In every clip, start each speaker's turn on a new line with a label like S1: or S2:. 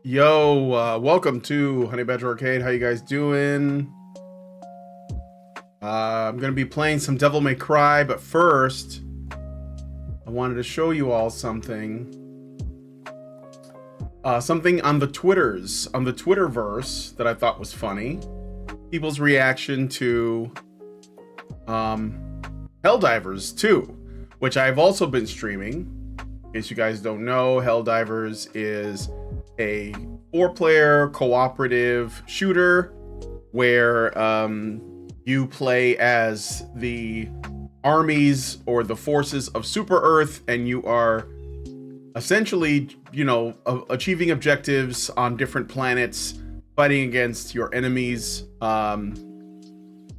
S1: Yo, welcome to Honey Badger Arcade. How you guys doing? I'm gonna be playing some Devil May Cry, but first, I wanted to show you all something. Something on the Twitterverse that I thought was funny. People's reaction to Helldivers 2, which I've also been streaming. In case you guys don't know, Helldivers is a 4-player cooperative shooter where you play as the armies or the forces of Super Earth, and you are essentially, you know, achieving objectives on different planets, fighting against your enemies. I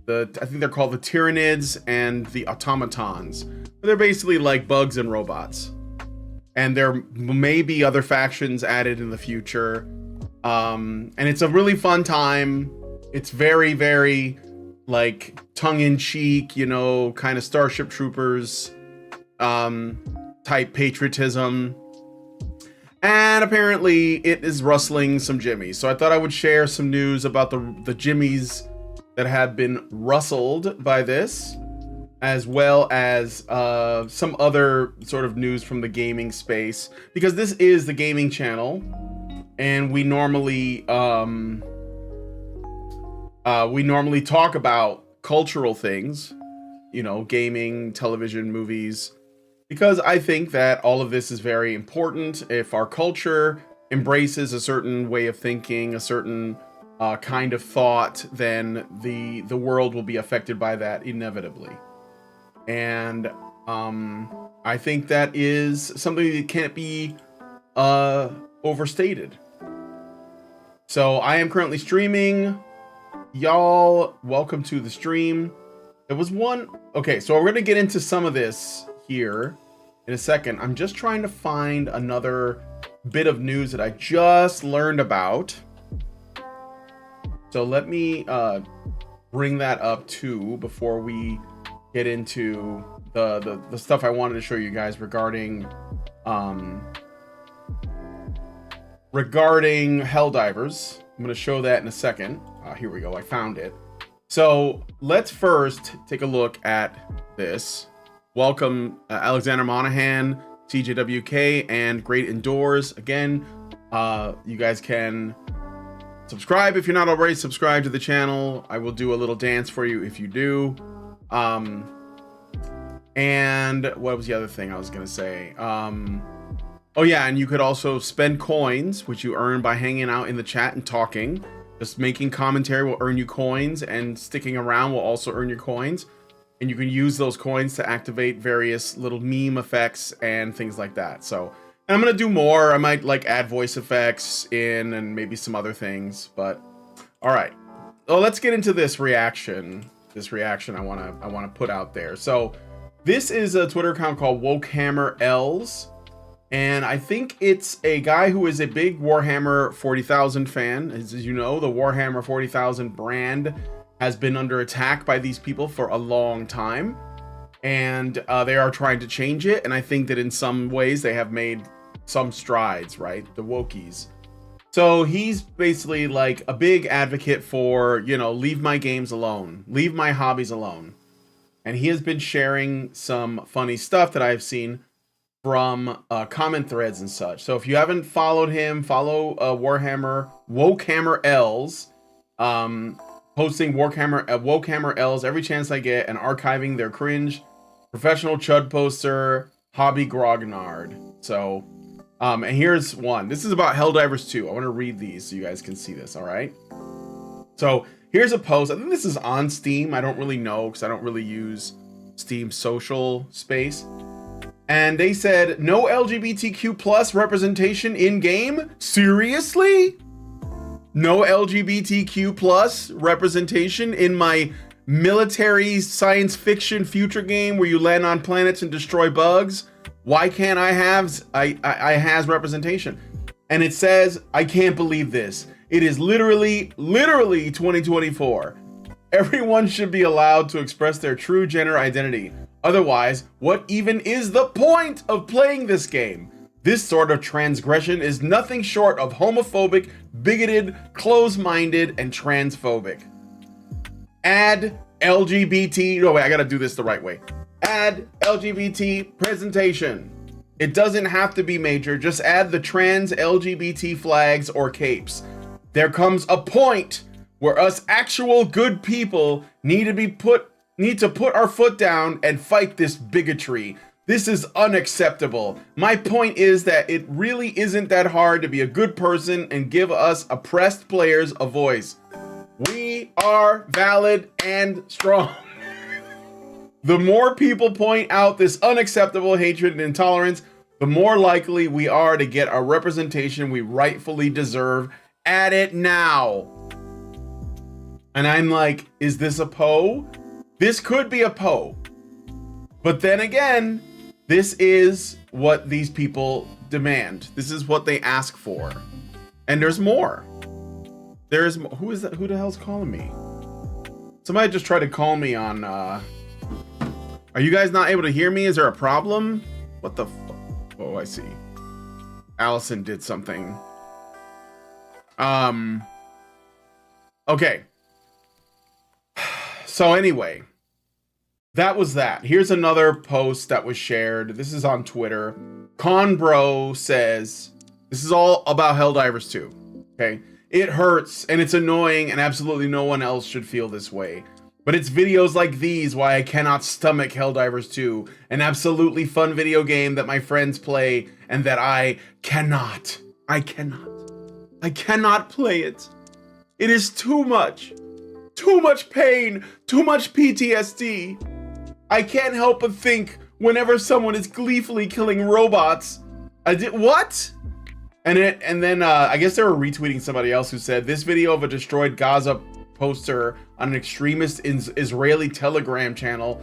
S1: think they're called the Tyranids and the Automatons. They're basically like bugs and robots. And there may be other factions added in the future. And it's a really fun time. It's very, very like tongue-in-cheek, you know, kind of Starship Troopers type patriotism. And apparently it is rustling some jimmies. So I thought I would share some news about the jimmies that have been rustled by this, as well as some other sort of news from the gaming space, because this is the gaming channel, and we normally talk about cultural things, you know, gaming, television, movies, because I think that all of this is very important. If our culture embraces a certain way of thinking, a certain kind of thought, then the world will be affected by that inevitably. And I think that is something that can't be overstated. So I am currently streaming. Y'all, welcome to the stream. There was one. Okay, so we're gonna get into some of this here in a second. I'm just trying to find another bit of news that I just learned about. So let me bring that up too before we get into the stuff I wanted to show you guys regarding Helldivers. I'm going to show that in a second. Here we go. I found it. So let's first take a look at this. Welcome Alexander Monahan, TJWK, and Great Indoors. Again, you guys can subscribe if you're not already subscribed to the channel. I will do a little dance for you if you do. And what was the other thing I was gonna say? Oh yeah, and you could also spend coins, which you earn by hanging out in the chat and talking. Just making commentary will earn you coins, and sticking around will also earn you coins. And you can use those coins to activate various little meme effects and things like that. So, and I'm gonna do more. I might like add voice effects in and maybe some other things, but all right. Oh, let's get into this reaction. I wanna put out there. So this is a Twitter account called WokehammerLs, and I think it's a guy who is a big Warhammer 40,000 fan. As you know, the Warhammer 40,000 brand has been under attack by these people for a long time, and they are trying to change it. And I think that in some ways they have made some strides, right? The Wokies. So he's basically like a big advocate for, you know, leave my games alone, leave my hobbies alone. And he has been sharing some funny stuff that I've seen from comment threads and such. So if you haven't followed him, follow WokehammerLs, posting WokehammerLs every chance I get, and archiving their cringe, professional chud poster, hobby grognard. So and here's one. This is about Helldivers 2. I want to read these so you guys can see this, all right? So here's a post. I think this is on Steam. I don't really know because I don't really use Steam social space. And they said, no LGBTQ plus representation in game? Seriously? No LGBTQ plus representation in my military science fiction future game where you land on planets and destroy bugs? Why can't I has representation? And it says, I can't believe this. It is literally 2024. Everyone should be allowed to express their true gender identity. Otherwise, what even is the point of playing this game? This sort of transgression is nothing short of homophobic, bigoted, closed-minded, and transphobic. Add LGBT, no wait, I gotta do this the right way. Add LGBT presentation. It doesn't have to be major, just add the trans LGBT flags or capes. There comes a point where us actual good people need to put our foot down and fight this bigotry. This is unacceptable. My point is that it really isn't that hard to be a good person and give us oppressed players a voice. We are valid and strong. The more people point out this unacceptable hatred and intolerance, the more likely we are to get a representation we rightfully deserve. Add it now. And I'm like, is this a Poe? This could be a Poe. But then again, this is what these people demand. This is what they ask for. And there's more. There's, who is that? Who the hell's calling me? Somebody just tried to call me on, are you guys not able to hear me? Is there a problem? What the fuck? Oh, I see. Allison did something. Okay. So anyway, that was that. Here's another post that was shared. This is on Twitter. Conbro says, this is all about Helldivers 2. Okay. It hurts and it's annoying and absolutely no one else should feel this way. But it's videos like these why I cannot stomach Helldivers 2, an absolutely fun video game that my friends play and that I cannot play it. It is too much pain, too much PTSD. I can't help but think whenever someone is gleefully killing robots, what? And then I guess they were retweeting somebody else who said this video of a destroyed Gaza poster on an extremist Israeli Telegram channel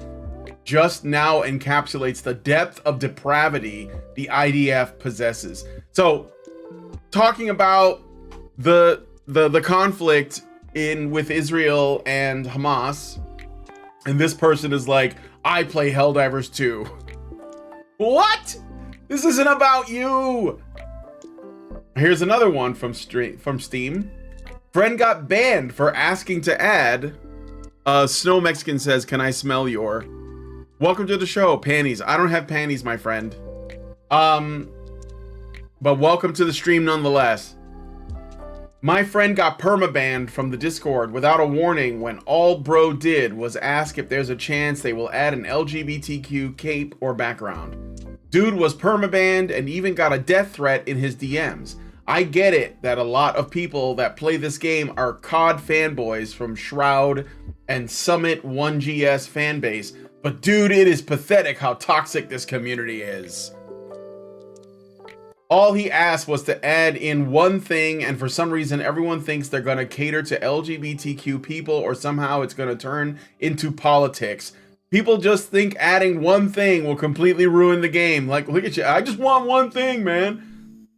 S1: just now encapsulates the depth of depravity the IDF possesses. So, talking about the conflict with Israel and Hamas, and this person is like, I play Helldivers 2. What? This isn't about you. Here's another one from Steam. Friend got banned for asking to add. Snow Mexican says, can I smell your? Welcome to the show, panties. I don't have panties, my friend. But welcome to the stream nonetheless. My friend got permabanned from the Discord without a warning when all bro did was ask if there's a chance they will add an LGBTQ cape or background. Dude was permabanned and even got a death threat in his DMs. I get it that a lot of people that play this game are COD fanboys from Shroud and Summit 1GS fanbase, but dude, it is pathetic how toxic this community is. All he asked was to add in one thing, and for some reason everyone thinks they're gonna cater to LGBTQ people or somehow it's gonna turn into politics. People just think adding one thing will completely ruin the game. Like, look at you, I just want one thing, man.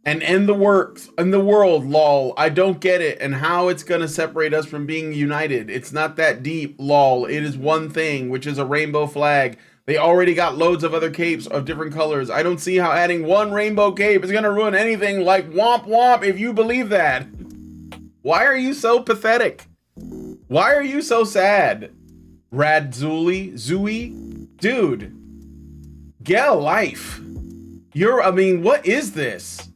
S1: And end the works in the world, lol. I don't get it and how it's gonna separate us from being united. It's not that deep, lol. It is one thing, which is a rainbow flag. They already got loads of other capes of different colors. I don't see how adding one rainbow cape is gonna ruin anything like womp womp if you believe that. Why are you so pathetic? Why are you so sad? Radzuli, Zooey? Dude, get a life. I mean, what is this?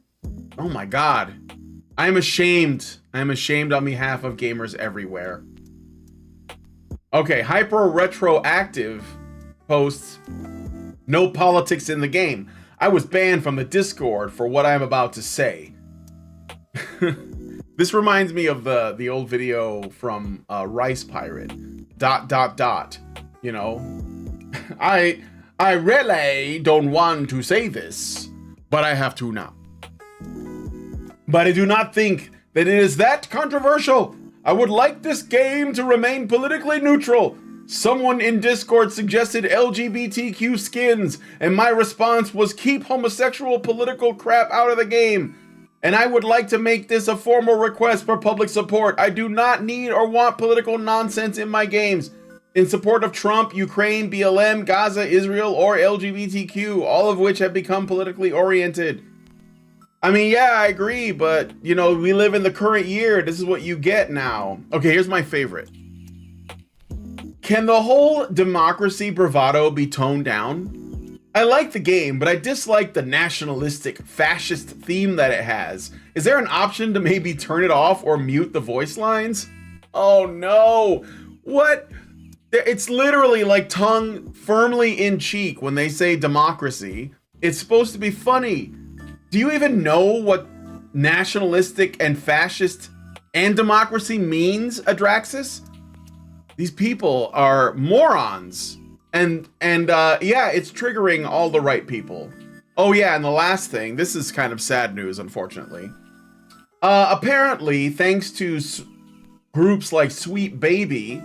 S1: Oh my God. I am ashamed. I am ashamed on behalf of gamers everywhere. Okay, Hyper Retroactive posts, no politics in the game. I was banned from the Discord for what I'm about to say. This reminds me of the old video from Rice Pirate. ... You know, I really don't want to say this, but I have to now. But I do not think that it is that controversial. I would like this game to remain politically neutral. Someone in Discord suggested LGBTQ skins, and my response was keep homosexual political crap out of the game. And I would like to make this a formal request for public support. I do not need or want political nonsense in my games. In support of Trump, Ukraine, BLM, Gaza, Israel, or LGBTQ, all of which have become politically oriented. I mean, yeah, I agree, but you know, we live in the current year. This is what you get now. Okay, here's my favorite. Can the whole democracy bravado be toned down? I like the game, but I dislike the nationalistic, fascist theme that it has. Is there an option to maybe turn it off or mute the voice lines? Oh no! What? It's literally like tongue firmly in cheek when they say democracy. It's supposed to be funny. Do you even know what nationalistic and fascist and democracy means, Adraxis? These people are morons. And yeah, it's triggering all the right people. Oh yeah, and the last thing, this is kind of sad news, unfortunately. Apparently, thanks to groups like Sweet Baby,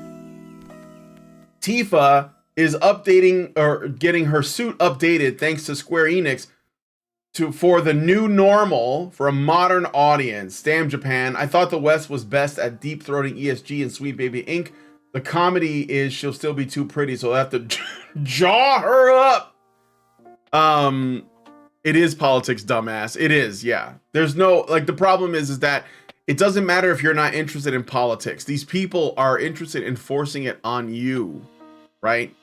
S1: Tifa is updating or getting her suit updated thanks to Square Enix for the new normal for a modern audience. Damn Japan, I thought the West was best at deep-throating ESG and Sweet Baby Inc. The comedy is she'll still be too pretty, so I'll have to jaw her up. It is politics, dumbass. It is, yeah. There's no, like, the problem is that it doesn't matter if you're not interested in politics. These people are interested in forcing it on you, right?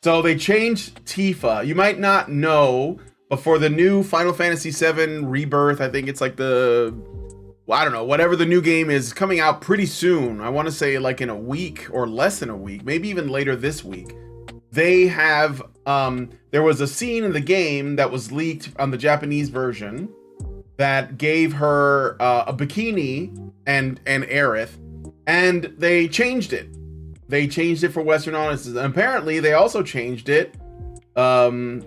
S1: So they changed Tifa. You might not know, but for the new Final Fantasy VII Rebirth, I think it's like the, well, I don't know, whatever the new game is coming out pretty soon. I want to say like in a week or less than a week, maybe even later this week. They have, there was a scene in the game that was leaked on the Japanese version that gave her a bikini and Aerith, and they changed it. They changed it for Western audiences. And apparently, they also changed it, an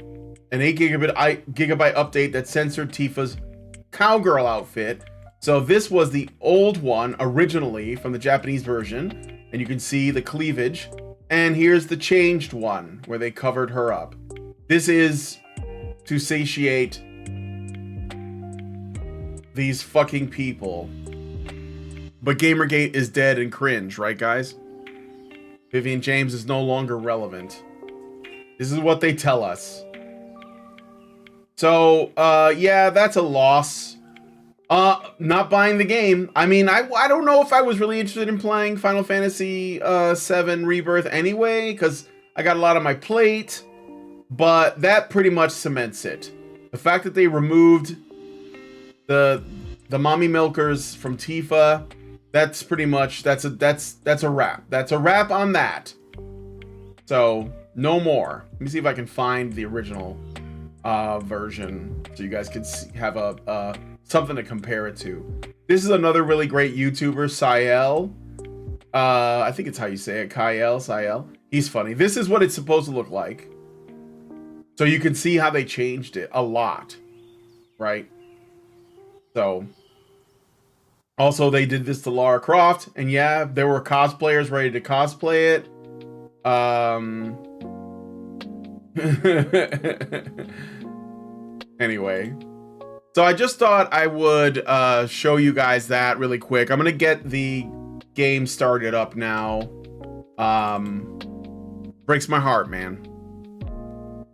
S1: 8 gigabyte update that censored Tifa's cowgirl outfit. So this was the old one originally from the Japanese version, and you can see the cleavage. And here's the changed one where they covered her up. This is to satiate these fucking people. But Gamergate is dead and cringe, right guys? Vivian James is no longer relevant. This is what they tell us. So, yeah, that's a loss. Not buying the game. I mean, I don't know if I was really interested in playing Final Fantasy VII Rebirth anyway, because I got a lot on my plate, but that pretty much cements it. The fact that they removed the mommy milkers from Tifa, that's pretty much, that's a wrap. That's a wrap on that. So, no more. Let me see if I can find the original version so you guys can have a something to compare it to. This is another really great YouTuber, Sael. I think it's how you say it, Sael. He's funny. This is what it's supposed to look like. So you can see how they changed it a lot, right? So, also they did this to Lara Croft, and yeah, there were cosplayers ready to cosplay it. Anyway. So I just thought I would show you guys that really quick. I'm gonna get the game started up now. Breaks my heart, man.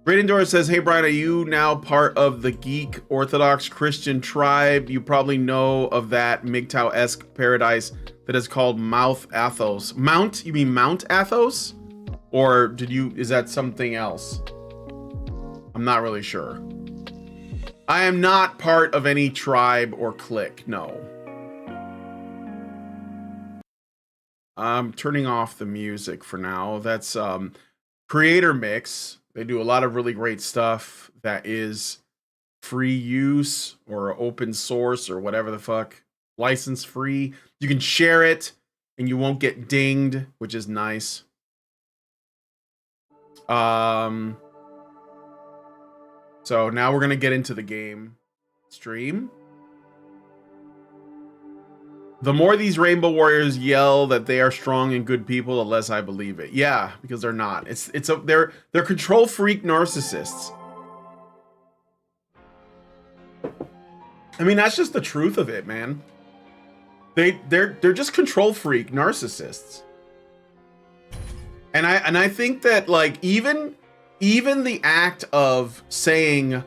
S1: Raydendor says, hey Brian, are you now part of the geek Orthodox Christian tribe? You probably know of that MGTOW-esque paradise that is called Mount Athos. Mount? You mean Mount Athos? Or is that something else? I'm not really sure. I am not part of any tribe or clique, no. I'm turning off the music for now. That's Creator Mix. They do a lot of really great stuff that is free use or open source or whatever the fuck. License free. You can share it and you won't get dinged, which is nice. So now we're going to get into the game stream. The more these Rainbow Warriors yell that they are strong and good people, the less I believe it. Yeah, because they're not. They're control freak narcissists. I mean, that's just the truth of it, man. They're just control freak narcissists. And I think that like even the act of saying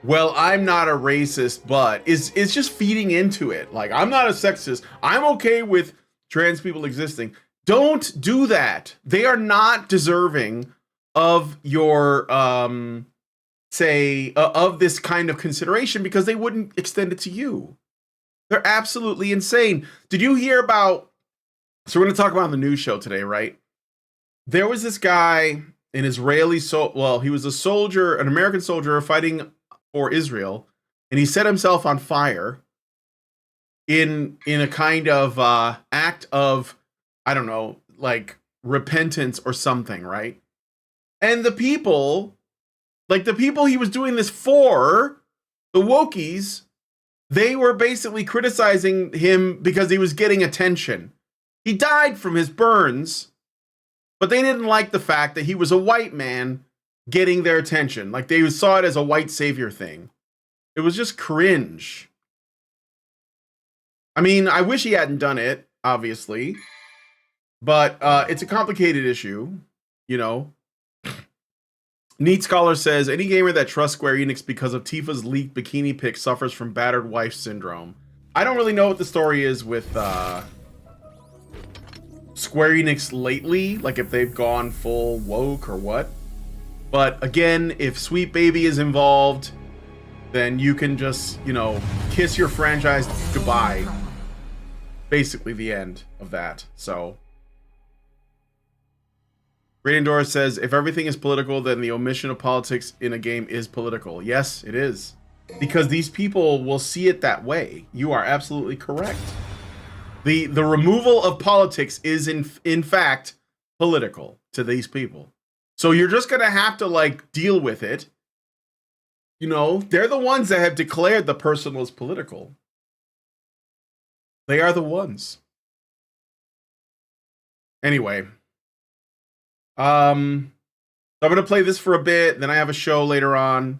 S1: well, I'm not a racist, but it's just feeding into it. Like, I'm not a sexist. I'm okay with trans people existing. Don't do that. They are not deserving of your of this kind of consideration because they wouldn't extend it to you. They're absolutely insane. Did you hear about, so we're going to talk about the news show today, right? There was this guy, an Israeli he was a soldier, an American soldier fighting for Israel, and he set himself on fire in a kind of act of, I don't know, like repentance or something, right? And the people he was doing this for, the wokies, they were basically criticizing him because he was getting attention. He died from his burns, but they didn't like the fact that he was a white man getting their attention. Like, they saw it as a white savior thing. It was just cringe. I mean, I wish he hadn't done it, obviously, but it's a complicated issue, you know. Neat Scholar says, any gamer that trusts Square Enix because of Tifa's leaked bikini pic suffers from battered wife syndrome. I don't really know what the story is with Square Enix lately, like if they've gone full woke or what. But again, if Sweet Baby is involved, then you can just, you know, kiss your franchise goodbye. Basically the end of that. So Radiandora says, if everything is political, then the omission of politics in a game is political. Yes, it is. Because these people will see it that way. You are absolutely correct. The removal of politics is in fact political to these people. So you're just going to have to like deal with it. You know, they're the ones that have declared the person was political. They are the ones. Anyway, I'm going to play this for a bit, then I have a show later on.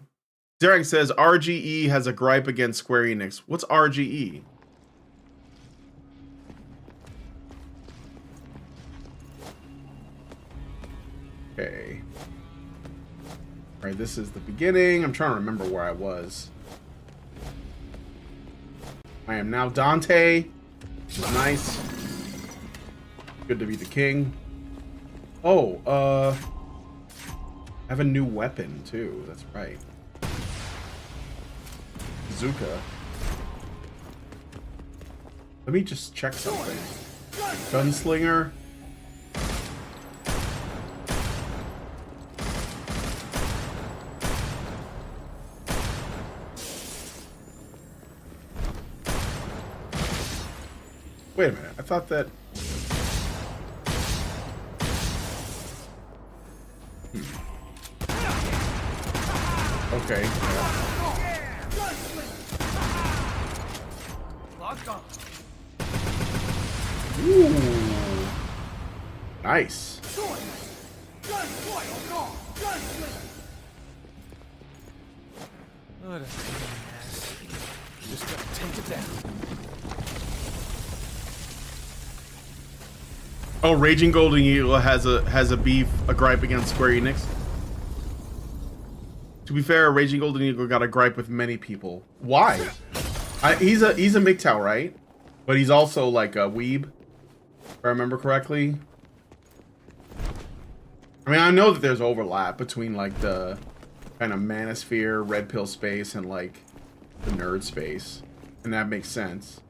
S1: Derek says RGE has a gripe against Square Enix. What's RGE? Okay. All right, this is the beginning. I'm trying to remember where I was. I am now Dante. Which is nice. Good to be the king. Oh, I have a new weapon too. That's right. Bazooka. Let me just check something. Gunslinger. Wait a minute. I thought that... Okay. Ooh. Nice.
S2: What a ass. Just gotta take it down.
S1: Oh, Raging Golden Eagle has a beef, a gripe against Square Enix. To be fair, Raging Golden Eagle got a gripe with many people. Why? He's a MGTOW, right? But he's also like a weeb, if I remember correctly. I mean, I know that there's overlap between like the kind of manosphere, red pill space, and like the nerd space, and that makes sense.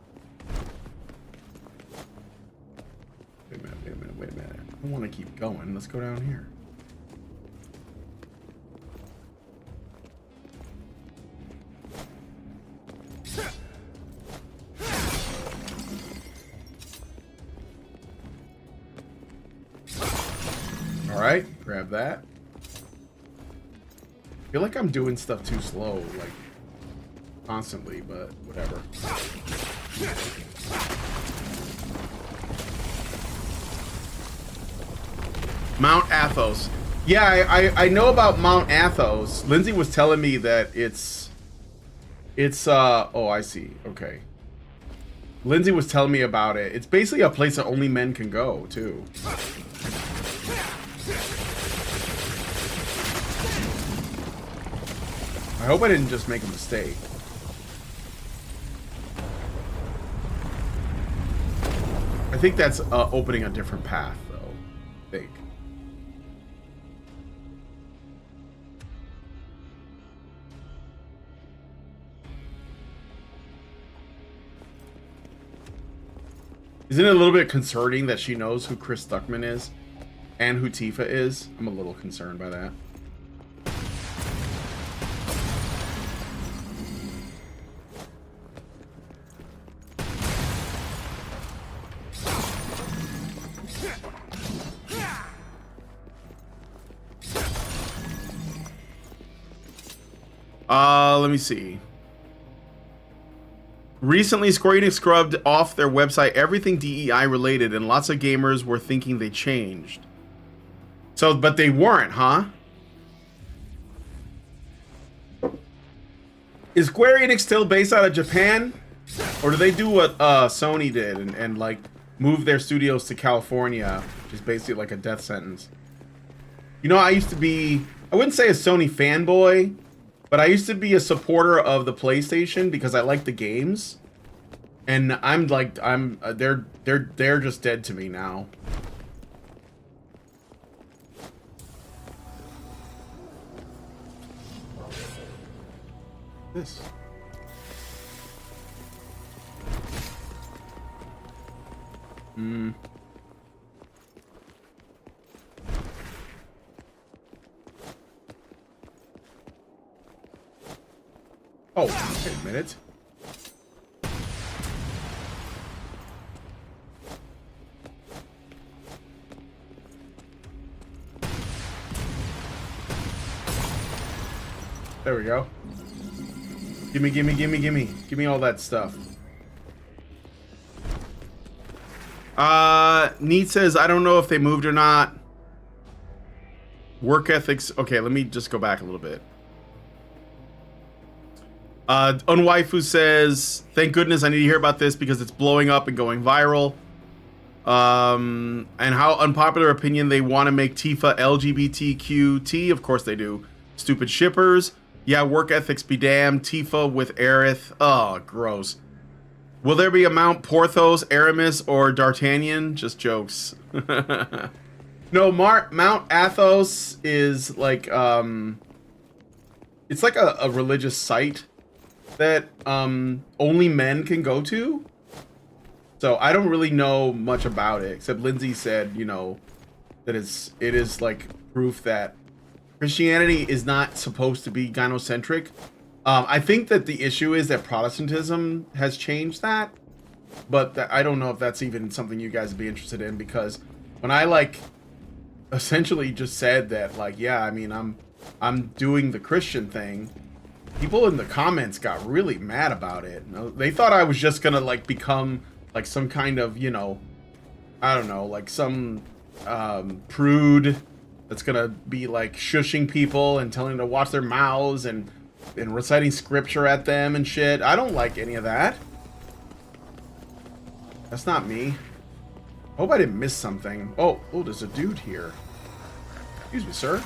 S1: Wait a minute. I want to keep going. Let's go down here. All right, grab that. I feel like I'm doing stuff too slow, like constantly, but whatever. Mount Athos. Yeah, I know about Mount Athos. Lindsay was telling me that it's oh, I see. Okay. Lindsay was telling me about it. It's basically a place that only men can go, too. I hope I didn't just make a mistake. I think that's opening a different path, though. I think. Isn't it a little bit concerning that she knows who Chris Stuckman is and who Tifa is? I'm a little concerned by that. Let me see. Recently, Square Enix scrubbed off their website everything DEI related, and lots of gamers were thinking they changed. So, but they weren't, huh? Is Square Enix still based out of Japan? Or do they do what Sony did and like move their studios to California, which is basically like a death sentence? You know, I used to be, I wouldn't say a Sony fanboy, but I used to be a supporter of the PlayStation because I like the games. And I'm like, they're just dead to me now. This. Oh, wait a minute. There we go. Gimme, gimme, gimme, gimme. Give me all that stuff. Neat says, I don't know if they moved or not. Work ethics. Okay, let me just go back a little bit. Unwaifu says, thank goodness I need to hear about this because it's blowing up and going viral. And how unpopular opinion they want to make Tifa LGBTQT. Of course they do. Stupid shippers. Yeah, work ethics be damned. Tifa with Aerith. Oh, gross. Will there be a Mount Porthos, Aramis, or D'Artagnan? Just jokes. No, Mount Athos is like, it's like a religious site that only men can go to. So I don't really know much about it, except Lindsay said, you know, that it is like proof that Christianity is not supposed to be gynocentric. I think that the issue is that Protestantism has changed that, but I don't know if that's even something you guys would be interested in, because when I like essentially just said that, like, yeah, I mean, I'm doing the Christian thing, people in the comments got really mad about it. They thought I was just gonna like become like some kind of, you know, I don't know, like some prude that's gonna be like shushing people and telling them to watch their mouths and reciting scripture at them and shit. I don't like any of that. That's not me. I hope I didn't miss something. Oh, there's a dude here. Excuse me, sir.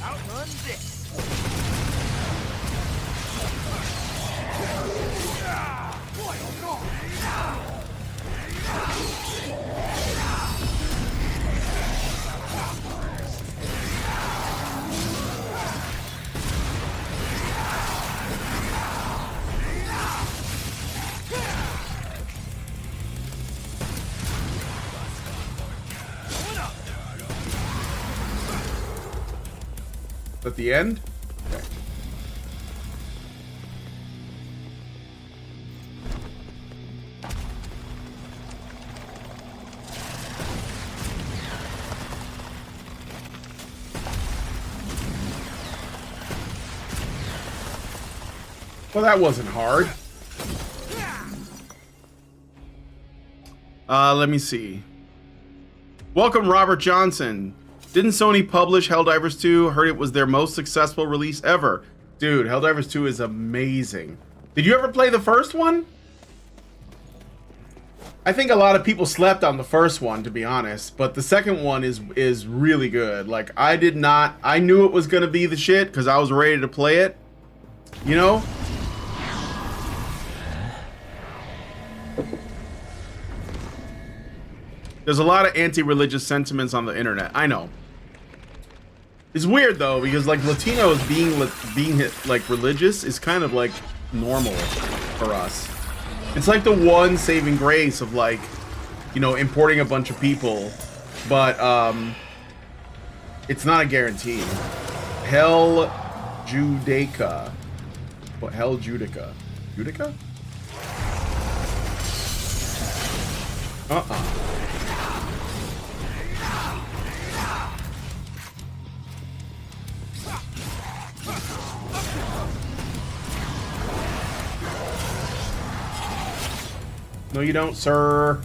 S2: Outrun this.
S1: At the end? Okay. Well, that wasn't hard. Let me see. Welcome, Robert Johnson. Didn't Sony publish Helldivers 2? Heard it was their most successful release ever. Dude, Helldivers 2 is amazing. Did you ever play the first one? I think a lot of people slept on the first one, to be honest, but the second one is really good. Like, I knew it was gonna be the shit because I was ready to play it, you know? There's a lot of anti-religious sentiments on the internet. I know. It's weird though, because like Latinos being like religious is kind of like normal for us. It's like the one saving grace of like, you know, importing a bunch of people, but it's not a guarantee. Hell Judica. What? Hell Judica? Judica? No, you don't, sir.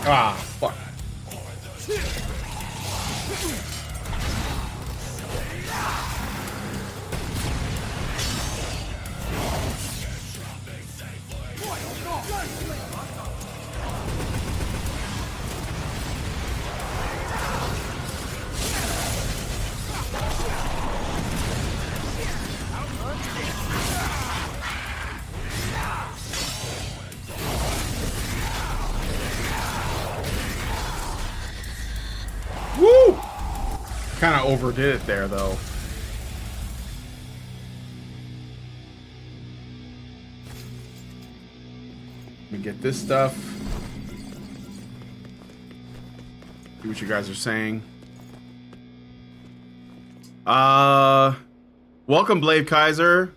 S1: Ah, fuck. Woo! Kind of overdid it there, though. Let me get this stuff. See what you guys are saying. Welcome, Blade Kaiser.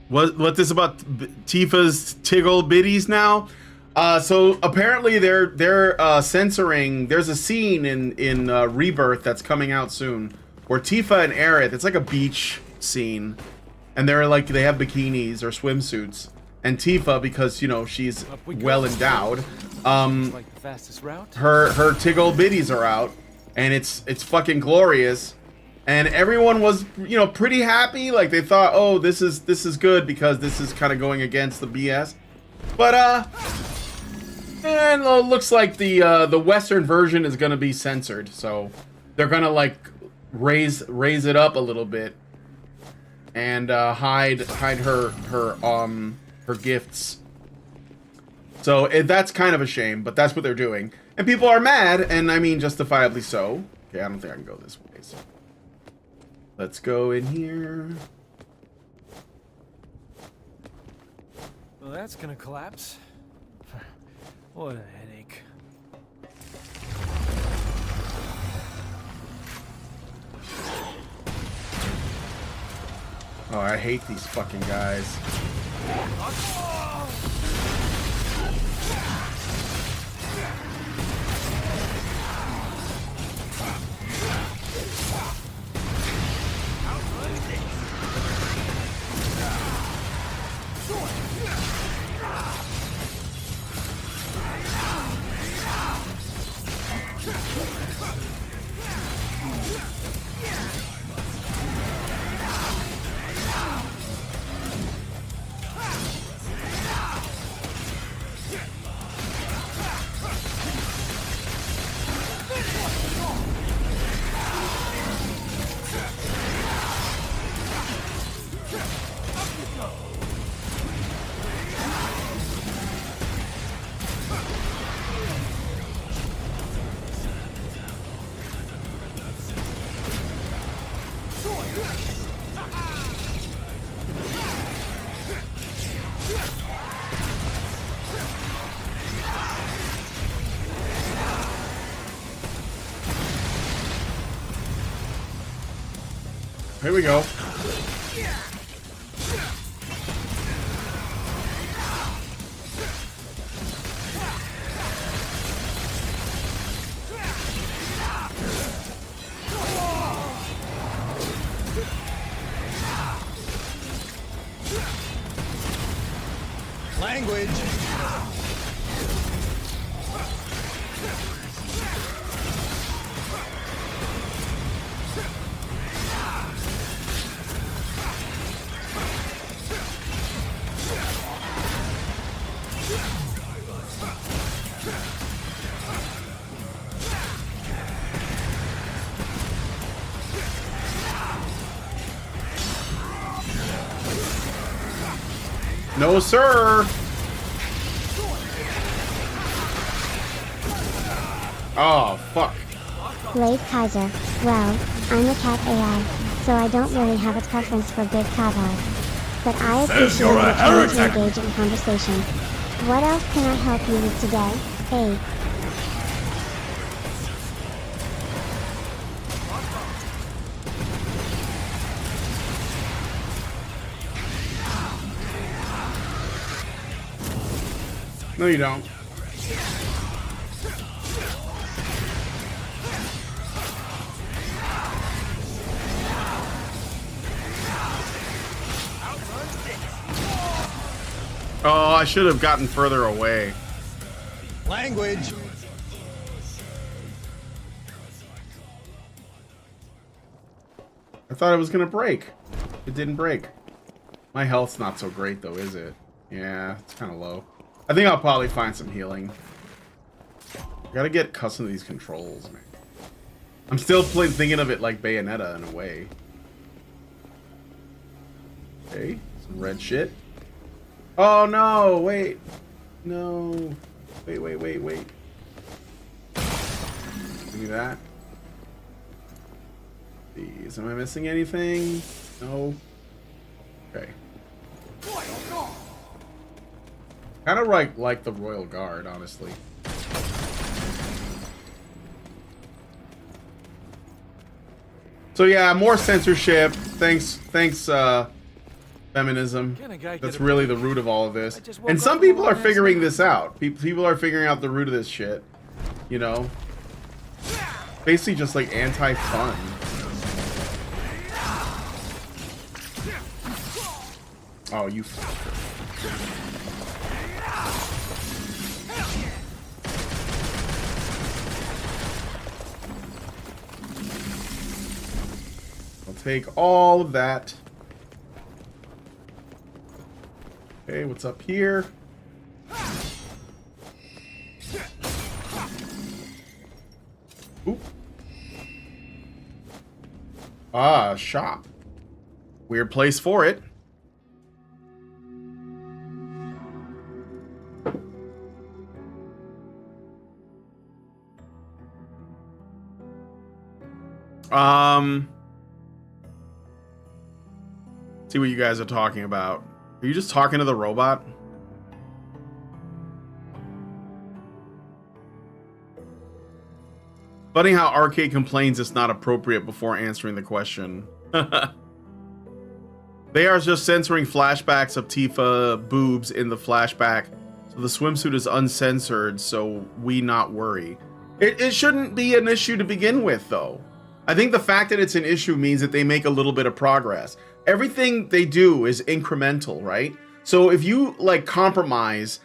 S1: What this about Tifa's Tiggle Bitties now? So apparently they're censoring. There's a scene in Rebirth that's coming out soon where Tifa and Aerith, it's like a beach scene, and they're like, they have bikinis or swimsuits, and Tifa, because you know she's well endowed,
S2: Like the fastest route?
S1: her Tiggle Bitties are out, and it's fucking glorious. And everyone was, you know, pretty happy. Like they thought, oh, this is good because this is kind of going against the BS. But and it looks like the Western version is gonna be censored, so they're gonna like raise it up a little bit and hide her gifts. So that's kind of a shame, but that's what they're doing, and people are mad, and I mean justifiably so. Okay, I don't think I can go this way. So let's go in here.
S2: Well, that's gonna collapse. What a headache.
S1: Oh, I hate these fucking guys. Here we go.
S2: Language.
S1: No, sir. Oh, fuck.
S3: Blade Kaiser. Well, I'm a cat AI, so I don't really have a preference for good kava. But I appreciate
S4: you're a
S3: your trying to
S4: heretic.
S3: engage in conversation. What else can I help you with today? Hey.
S1: No, you don't. Oh, I should have gotten further away.
S2: Language.
S1: I thought it was gonna break. It didn't break. My health's not so great though, is it? Yeah, it's kind of low. I think I'll probably find some healing. Gotta get accustomed to these controls, man. I'm still thinking of it like Bayonetta in a way. Okay, some red shit. Oh no, wait. No. Wait. Give me that. These. Am I missing anything? No. Okay. Kind of like the Royal Guard, honestly. So yeah, more censorship. Thanks, feminism. That's really the root of all of this. And some people are figuring this out. People are figuring out the root of this shit. You know? Basically just like anti-fun. Oh, you fucker. I'll take all of that. Okay, what's up here? Oop. Ah, shop. Weird place for it. See what you guys are talking about. Are you just talking to the robot? Funny how Arcade complains it's not appropriate before answering the question. They are just censoring flashbacks of Tifa boobs in the flashback, so the swimsuit is uncensored, so we not worry. It shouldn't be an issue to begin with, though. I think the fact that it's an issue means that they make a little bit of progress. Everything they do is incremental, right? So if you like compromise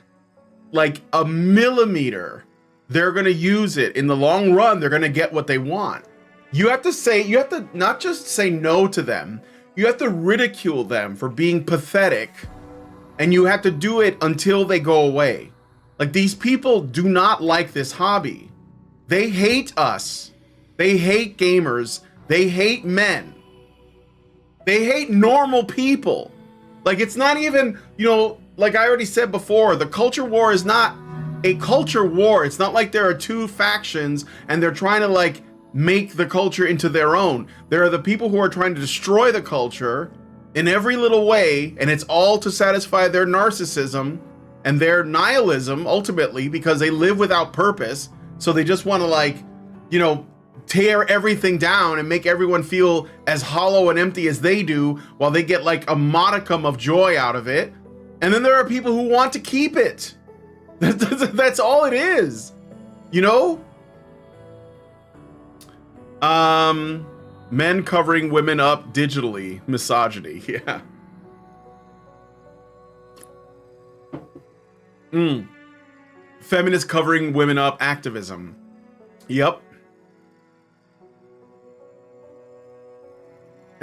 S1: like a millimeter, they're going to use it. In the long run, they're going to get what they want. You have to not just say no to them. You have to ridicule them for being pathetic. And you have to do it until they go away. Like, these people do not like this hobby. They hate us. They hate gamers. They hate men. They hate normal people. Like, it's not even, you know, like I already said before, the culture war is not a culture war. It's not like there are two factions and they're trying to like make the culture into their own. There are the people who are trying to destroy the culture in every little way, and it's all to satisfy their narcissism and their nihilism ultimately, because they live without purpose. So they just want to, like, you know, tear everything down and make everyone feel as hollow and empty as they do, while they get like a modicum of joy out of it. And then there are people who want to keep it. That's all it is, you know? Men covering women up digitally, misogyny. Yeah. Feminist covering women up activism. Yep.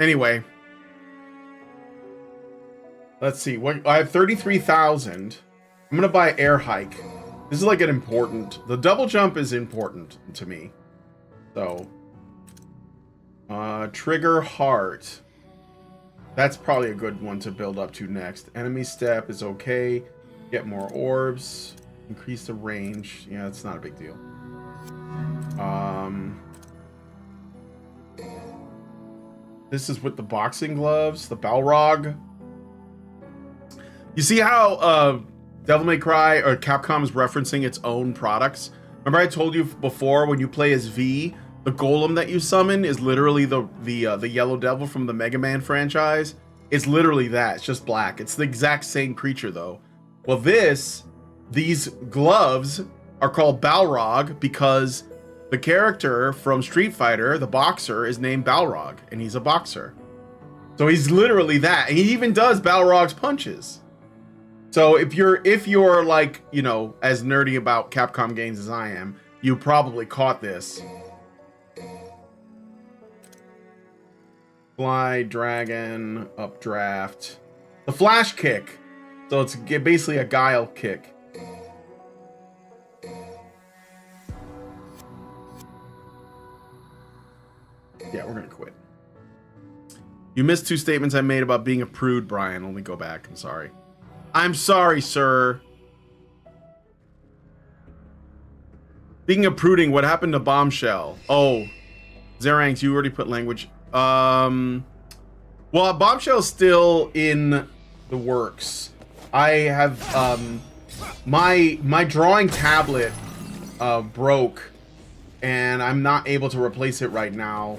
S1: Anyway, let's see. What I have 33,000. I'm gonna buy air hike. This is like an important. The double jump is important to me. So, trigger heart. That's probably a good one to build up to next. Enemy step is okay. Get more orbs. Increase the range. Yeah, it's not a big deal. This is with the boxing gloves, the Balrog. You see how Devil May Cry or Capcom is referencing its own products? Remember I told you before, when you play as V, the golem that you summon is literally the Yellow Devil from the Mega Man franchise. It's literally that. It's just black. It's the exact same creature though. Well, these gloves are called Balrog because the character from Street Fighter, the boxer, is named Balrog, and he's a boxer. So he's literally that. And he even does Balrog's punches. So if you're like, you know, as nerdy about Capcom games as I am, you probably caught this. Fly, dragon, updraft. The flash kick. So it's basically a guile kick. Yeah, we're gonna quit. You missed 2 statements I made about being a prude, Brian. Let me go back. I'm sorry. I'm sorry, sir. Speaking of pruding, what happened to Bombshell? Oh, Zeranx, you already put language. Well, Bombshell's still in the works. I have my drawing tablet broke, and I'm not able to replace it right now.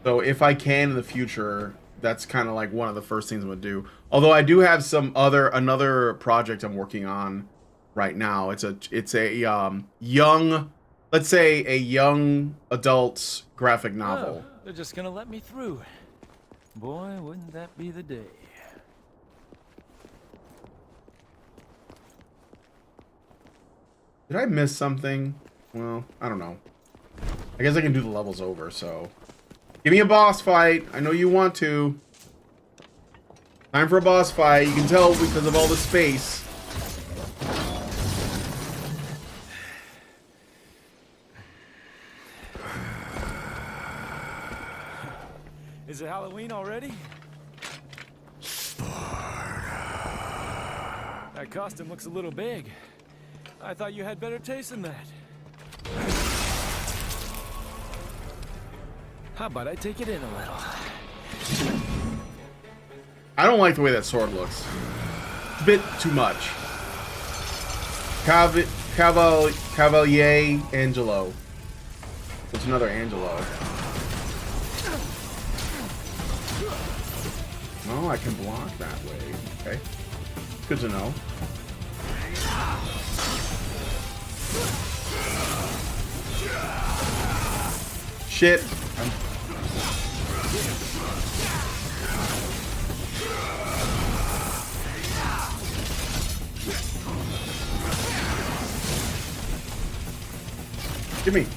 S1: So if I can in the future, that's kind of like one of the first things I'm gonna do. Although I do have another project I'm working on right now. It's a young, let's say a young adult's graphic novel.
S2: Oh, they're just gonna let me through. Boy, wouldn't that be the day.
S1: Did I miss something? Well, I don't know. I guess I can do the levels over, so. Give me a boss fight. I know you want to. Time for a boss fight. You can tell because of all the space.
S2: Is it Halloween already? That costume looks a little big. I thought you had better taste than that. How about I take it in a little?
S1: I don't like the way that sword looks. It's a bit too much. Cavalier Angelo. It's another Angelo. Oh, I can block that way. Okay. Good to know. Shit. Give me.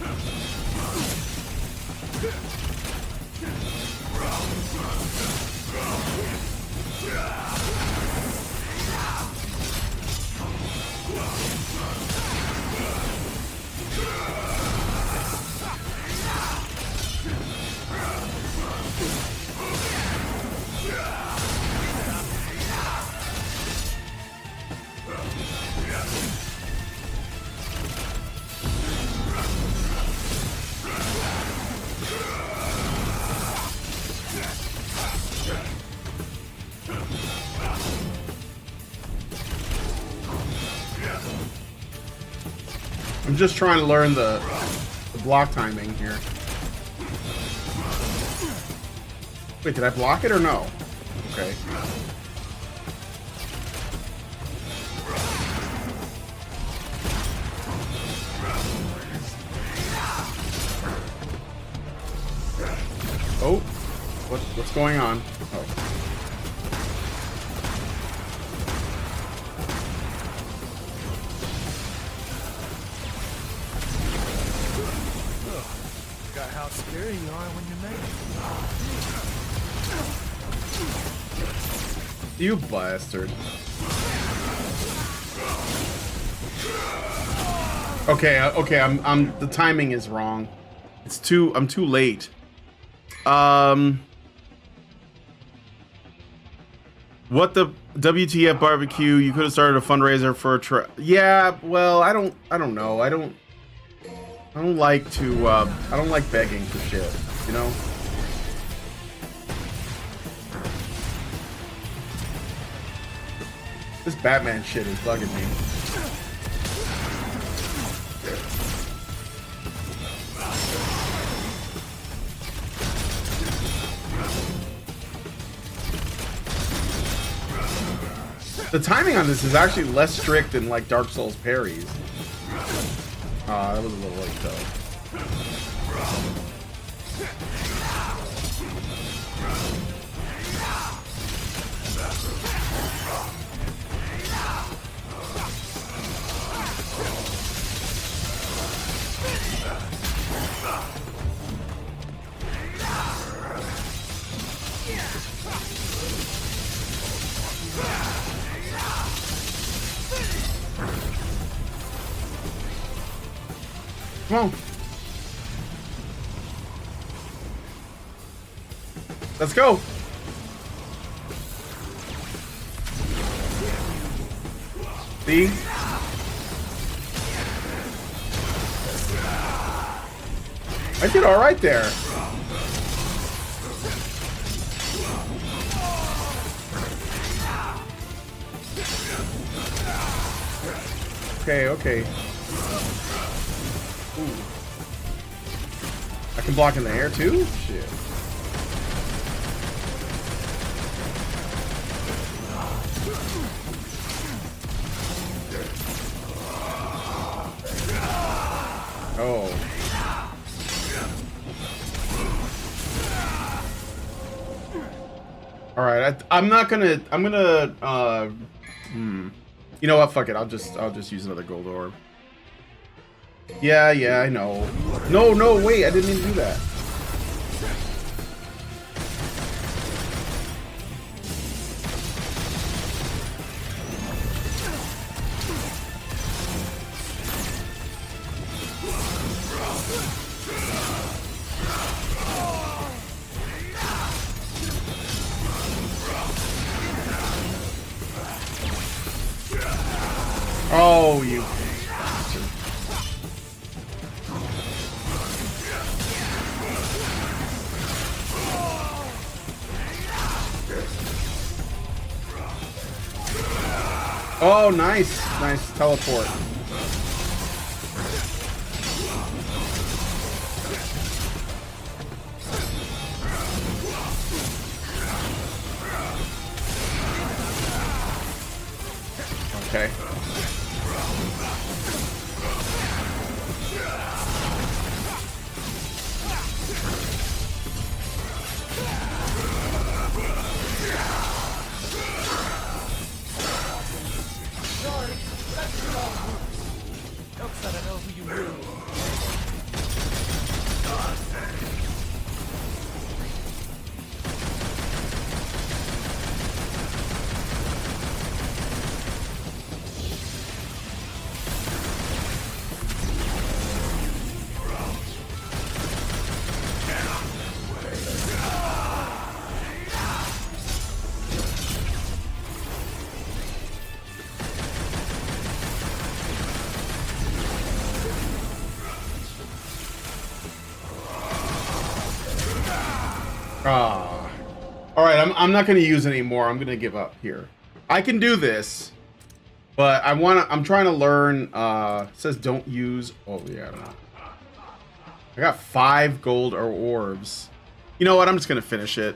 S1: I'm just trying to learn the block timing here. Wait, did I block it or no? Okay. Oh, what's going on? Oh.
S2: Forgot how scary you are when you make it.
S1: You bastard. Okay, I'm the timing is wrong. I'm too late. What the WTF barbecue? You could have started a fundraiser for a yeah, well, I don't know. I don't like to I don't like begging for shit, you know? This Batman shit is bugging me. The timing on this is actually less strict than like Dark Souls parries. That was a little late though. Come on. Let's go. See? I did all right there. Okay, okay. Ooh. I can block in the air too? Shit. Oh. All right, I'm gonna you know what? Fuck it. I'll just use another gold orb. Yeah, I know. No, wait, I didn't even do that. Oh, you. Oh, nice. Nice teleport. Okay. All right, I'm not going to use any more. I'm going to give up here. I can do this, but I'm trying to learn. It says don't use. Oh yeah, I don't know. I got 5 gold or orbs. You know what? I'm just going to finish it.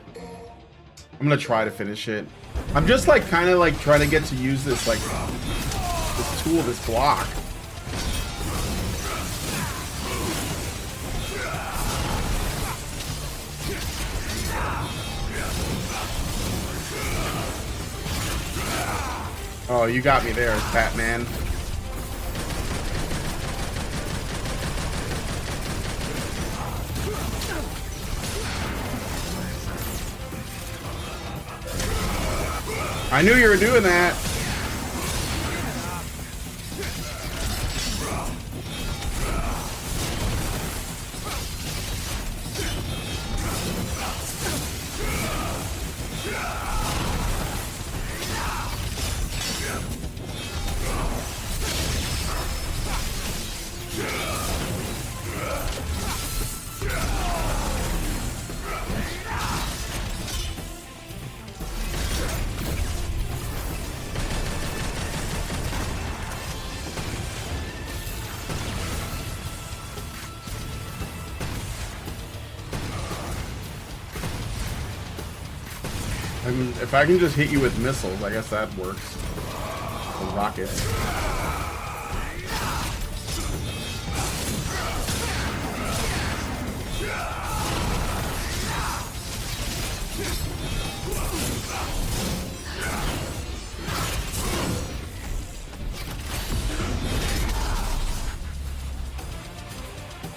S1: I'm going to try to finish it. I'm just like kind of like trying to get to use this like this tool, this block. Oh, you got me there, Batman. I knew you were doing that. I mean, if I can just hit you with missiles, I guess that works. Or rockets.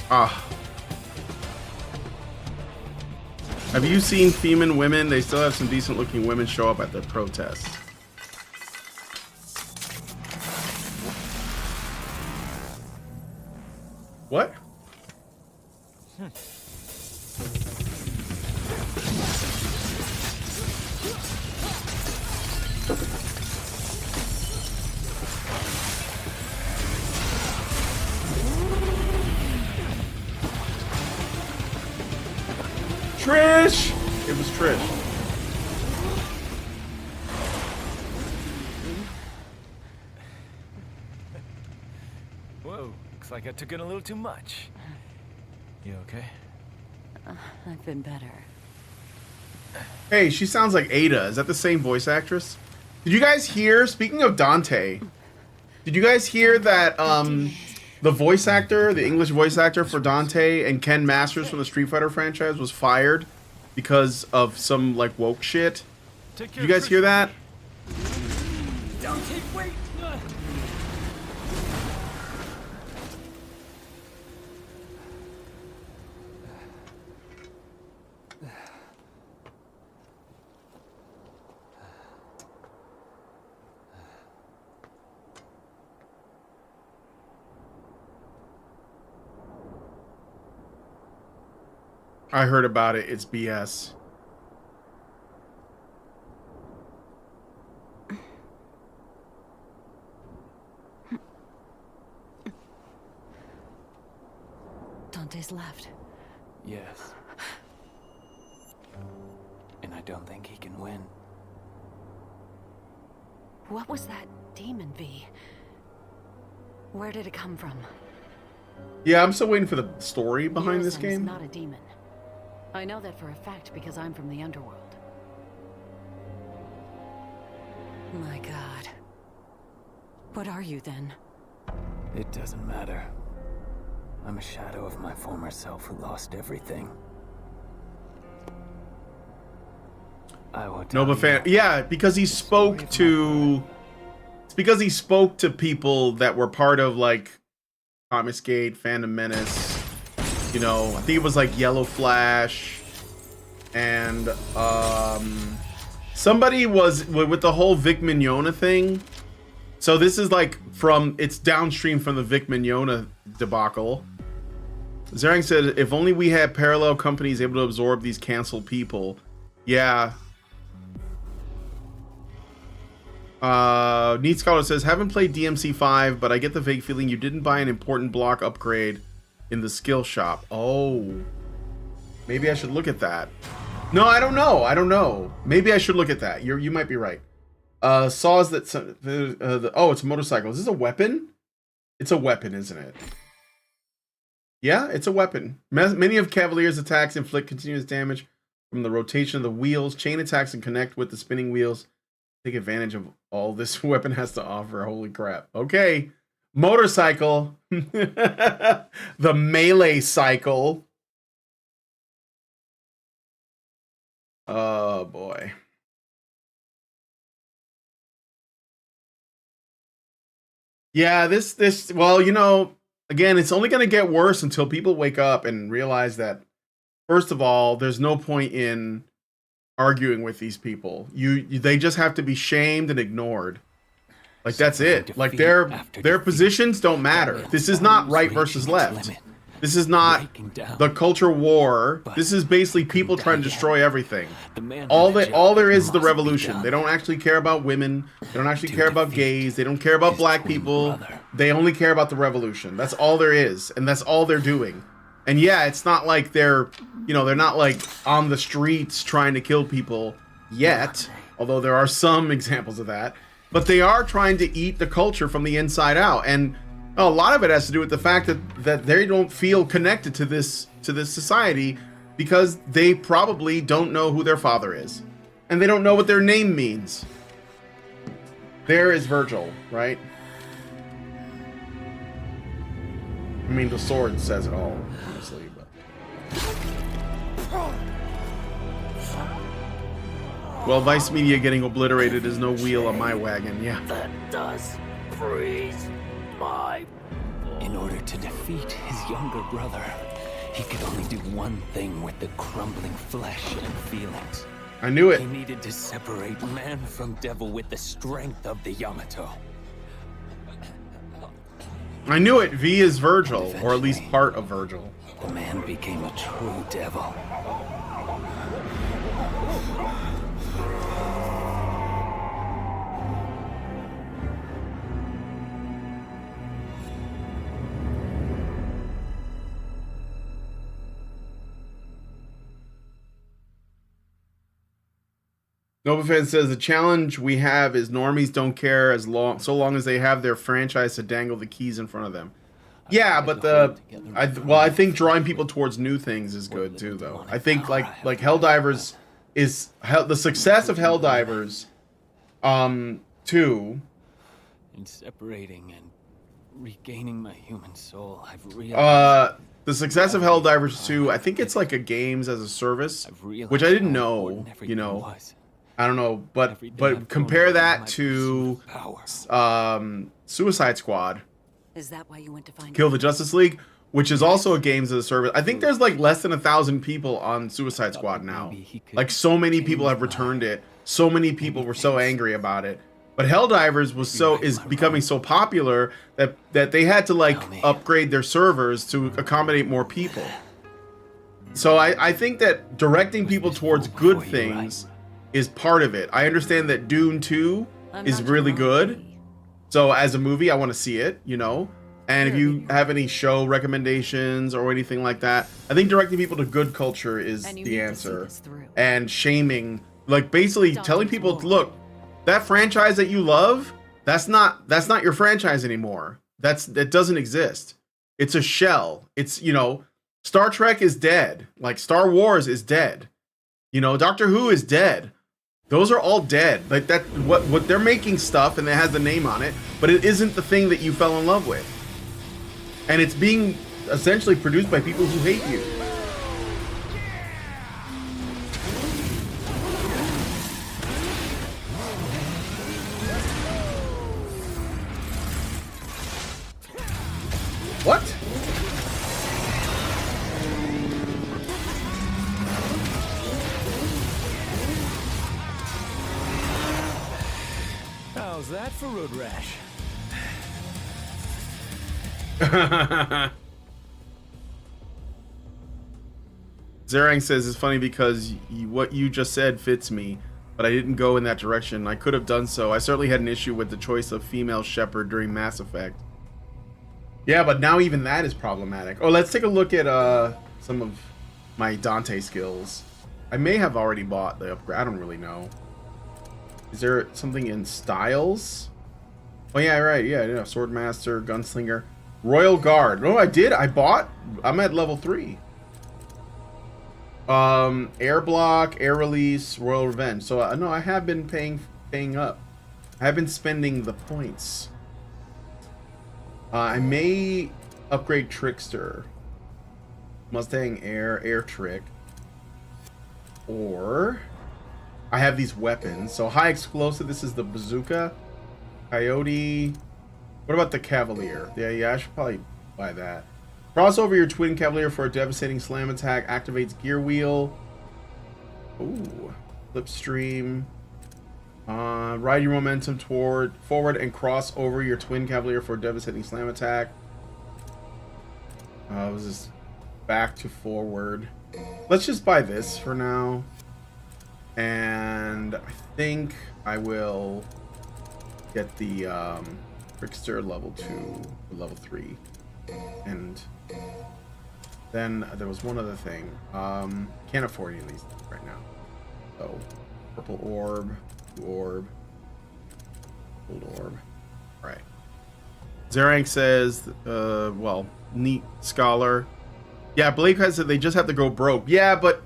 S1: Ah. Have you seen female women? They still have some decent looking women show up at their protests. What? Trish! It was Trish.
S2: Whoa, looks like I took in a little too much. You okay?
S4: I've been better.
S1: Hey, she sounds like Ada. Is that the same voice actress? Did you guys hear, speaking of Dante, did you guys hear that the voice actor, the English voice actor for Dante and Ken Masters from the Street Fighter franchise was fired because of some like woke shit? Did you guys hear that?
S2: Dante, wait!
S1: I heard about it. It's BS.
S4: Dante's left.
S2: Yes. And I don't think he can win.
S4: What was that demon V? Where did it come from?
S1: Yeah, I'm still waiting for the story behind this
S4: Hero-san
S1: game.
S4: is not a demon. I know that for a fact because I'm from the underworld. My God. What are you then?
S2: It doesn't matter. I'm a shadow of my former self who lost everything. I will tell
S1: Nova fan. Yeah, because he spoke to. It's because he spoke to people that were part of like Comicsgate, Phantom Menace. You know, I think it was like Yellow Flash, and somebody was with the whole Vic Mignogna thing. So this is like it's downstream from the Vic Mignogna debacle. Zarang said, if only we had parallel companies able to absorb these canceled people. Yeah. Neat Scholar says, haven't played DMC5, but I get the vague feeling you didn't buy an important block upgrade in the skill shop. Oh. Maybe I should look at that. No, I don't know. I don't know. Maybe I should look at that. You might be right. Saws that... oh, it's a motorcycle. Is this a weapon? It's a weapon, isn't it? Yeah, it's a weapon. Many of Cavalier's attacks inflict continuous damage from the rotation of the wheels. Chain attacks and connect with the spinning wheels. Take advantage of all this weapon has to offer. Holy crap. Okay. Motorcycle. The melee cycle. Oh, boy. Yeah, this, well, you know, again, it's only going to get worse until people wake up and realize that, first of all, there's no point in arguing with these people. They just have to be shamed and ignored. Like, that's it. Like, their positions don't matter. This is not right versus left. This is not the culture war. This is basically people trying to destroy everything. All there is the revolution. They don't actually care about women. They don't actually care about gays. They don't care about black people. They only care about the revolution. That's all there is, and that's all they're doing. And yeah, it's not like they're not like on the streets trying to kill people yet, although there are some examples of that. But they are trying to eat the culture from the inside out, and a lot of it has to do with the fact that they don't feel connected to this society because they probably don't know who their father is. and they don't know what their name means. There is Virgil, right? I mean, the sword says it all, honestly, but... Well, Vice Media getting obliterated is no wheel on my wagon, yeah.
S2: That does freeze my... In order to defeat his younger brother, he could only do one thing with the crumbling flesh and feelings.
S1: I knew it.
S2: He needed to separate man from devil with the strength of the Yamato.
S1: I knew it. V is Virgil, or at least part of Virgil.
S2: The man became a true devil.
S1: Novafan says the challenge we have is normies don't care so long as they have their franchise to dangle the keys in front of them. Yeah, but I think drawing people towards new things is good too, though. I think like Helldivers is the success of Helldivers 2.
S2: In separating and regaining my human soul, I've realized.
S1: The success of Helldivers 2, I think it's like a games as a service, which I didn't know, you know. I don't know, but compare that to Suicide Squad.
S4: Is that why you went to find
S1: Kill the Justice League, which is also a games as a service. I think there's like less than 1,000 people on Suicide Squad now. Like so many people have returned it. So many people were so angry about it. But Helldivers is becoming so popular that they had to like upgrade their servers to accommodate more people. So I think that directing people towards good things is part of it. I understand that Dune 2 is really good. So as a movie, I want to see it, you know. And if you have any show recommendations or anything like that, I think directing people to good culture is the answer. And shaming, like basically telling people, look, that franchise that you love, that's not your franchise anymore. That doesn't exist. It's a shell. It's, you know, Star Trek is dead. Like Star Wars is dead. You know, Doctor Who is dead. Those are all dead. Like that, what they're making stuff and it has the name on it, but it isn't the thing that you fell in love with. And it's being essentially produced by people who hate you. What?
S2: How's that for road rash?
S1: Zerang says it's funny because what you just said fits me, but I didn't go in that direction. I could have done so. I certainly had an issue with the choice of female shepherd during Mass Effect. Yeah, but now even that is problematic. Oh, let's take a look at some of my Dante skills. I may have already bought the upgrade. I don't really know. Is there something in styles? Oh yeah, right. Yeah, Swordmaster, Gunslinger, Royal Guard. Oh, I did. I bought. I'm at level 3. Air block, air release, Royal Revenge. So no, I have been paying up. I have been spending the points. I may upgrade Trickster, Mustang Air Trick, or I have these weapons. So high explosive. This is the bazooka. Coyote. What about the Cavalier? Yeah, I should probably buy that. Cross over your twin Cavalier for a devastating slam attack. Activates gear wheel. Ooh. Slipstream. Ride your momentum forward and cross over your twin Cavalier for a devastating slam attack. Was this back to forward? Let's just buy this for now. And I think I will get the Trickster level 2 or level 3. And then there was one other thing. Can't afford any of these right now. So purple orb, orb, gold orb. All right. Zerang says, well, neat scholar. Yeah, Blake has said they just have to go broke. Yeah, but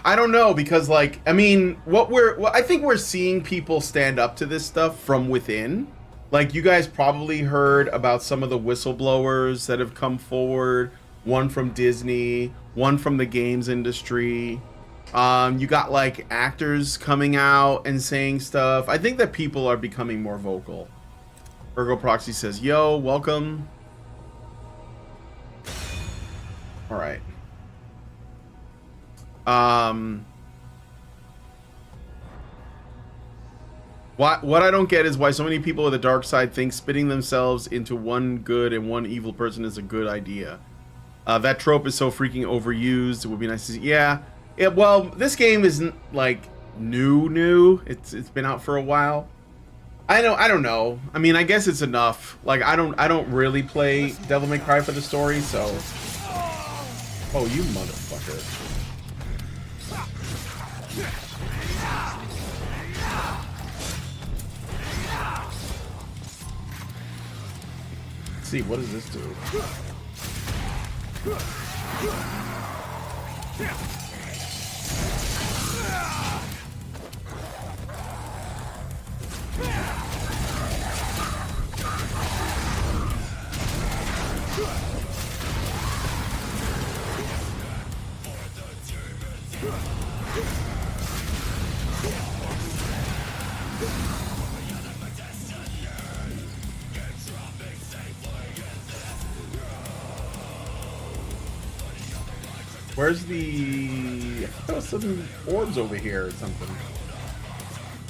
S1: I don't know, because like, I mean, I think we're seeing people stand up to this stuff from within. Like, you guys probably heard about some of the whistleblowers that have come forward. One from Disney, one from the games industry. You got like actors coming out and saying stuff. I think that people are becoming more vocal. Virgo Proxy says, yo, welcome. All right. What I don't get is why so many people of the dark side think spitting themselves into one good and one evil person is a good idea. That trope is so freaking overused. It would be nice to see. Yeah. Well, this game isn't like new. It's been out for a while. I don't know. I mean, I guess it's enough. Like, I don't really play Devil May Cry for the story, so. Oh, you motherfucker. Let's see, what does this do? Where's the... I thought there was some orbs over here or something.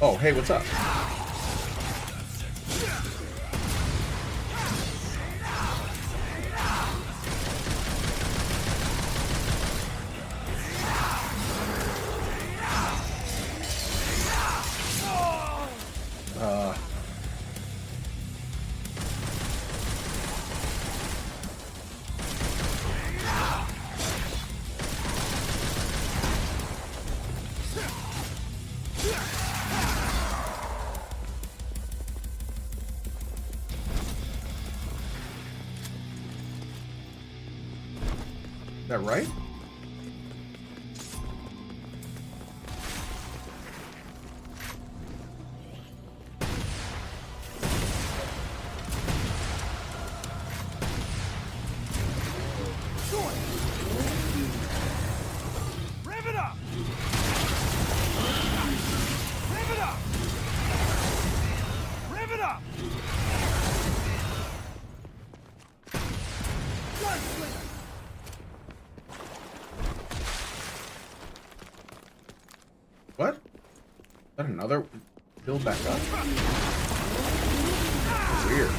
S1: Oh, hey, what's up? Is that right?
S5: Rev it up! Rev it up! Rev it up!
S1: What? Is that another build back up? Weird.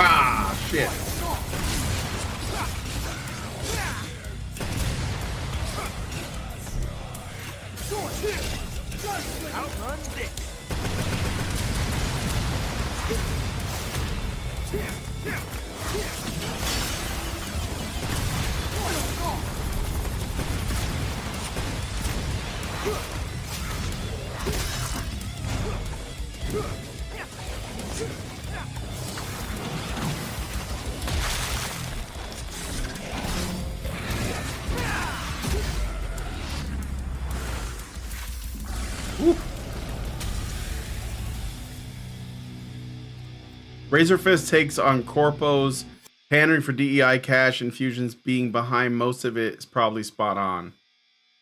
S1: Ah, shit.
S5: Outrun this!
S1: Razorfist takes on Corpo's pandering for DEI cash infusions. Being behind most of it is probably spot on.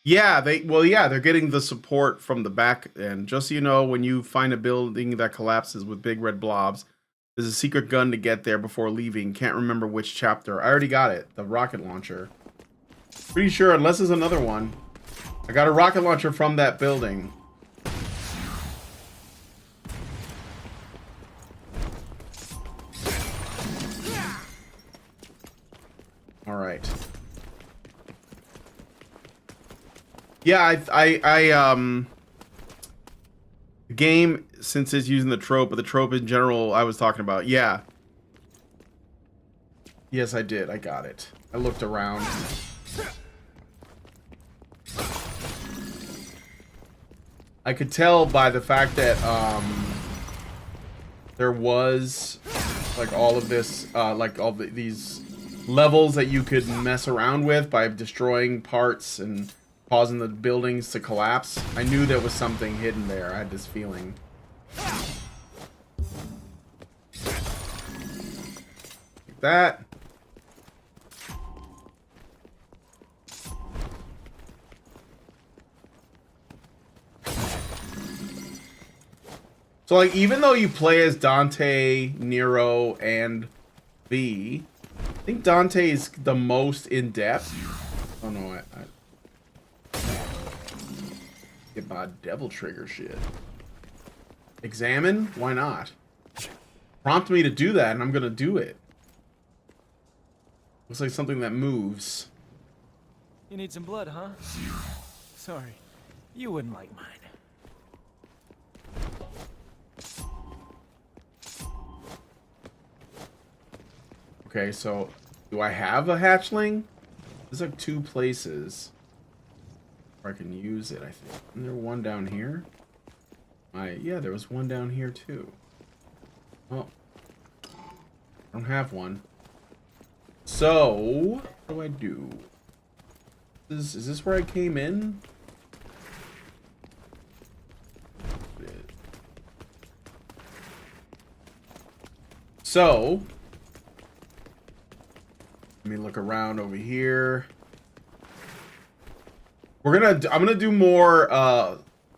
S1: Yeah, they're getting the support from the back end. Just so you know, when you find a building that collapses with big red blobs, there's a secret gun to get there before leaving. Can't remember which chapter. I already got it. The rocket launcher. Pretty sure, unless there's another one. I got a rocket launcher from that building. All right. Yeah, the game, since it's using the trope, but the trope in general I was talking about. Yeah. Yes, I did. I got it. I looked around. I could tell by the fact that there was like all of this, like all these levels that you could mess around with by destroying parts and causing the buildings to collapse. I knew there was something hidden there. I had this feeling. Like that. So like, even though you play as Dante, Nero, and V, I think Dante is the most in depth. Oh no, I get my devil trigger shit. Examine? Why not? Prompt me to do that, and I'm gonna do it. Looks like something that moves.
S6: You need some blood, huh? Sorry, you wouldn't like mine.
S1: Okay, so do I have a hatchling? There's like 2 places where I can use it, I think. Isn't there one down here? Yeah, there was one down here too. Oh. I don't have one. So, what do I do? Is this where I came in? So, let me look around over here. I'm gonna do more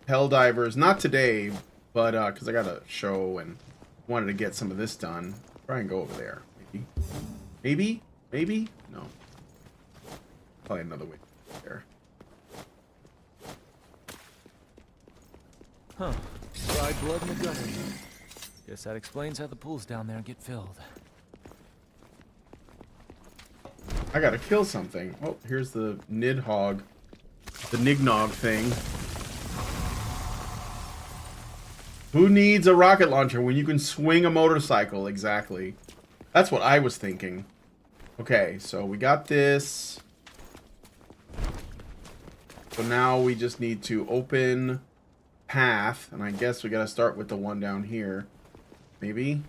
S1: Helldivers, not today, but because I got a show and wanted to get some of this done. Try and go over there. Maybe? No. Probably another way there.
S6: Huh. Fried blood in the gutter. Guess that explains how the pools down there get filled.
S1: I gotta kill something. Oh, here's the Nidhogg. The Nignog thing. Who needs a rocket launcher when you can swing a motorcycle? Exactly. That's what I was thinking. Okay, so we got this. So now we just need to open path. And I guess we gotta start with the one down here. Maybe?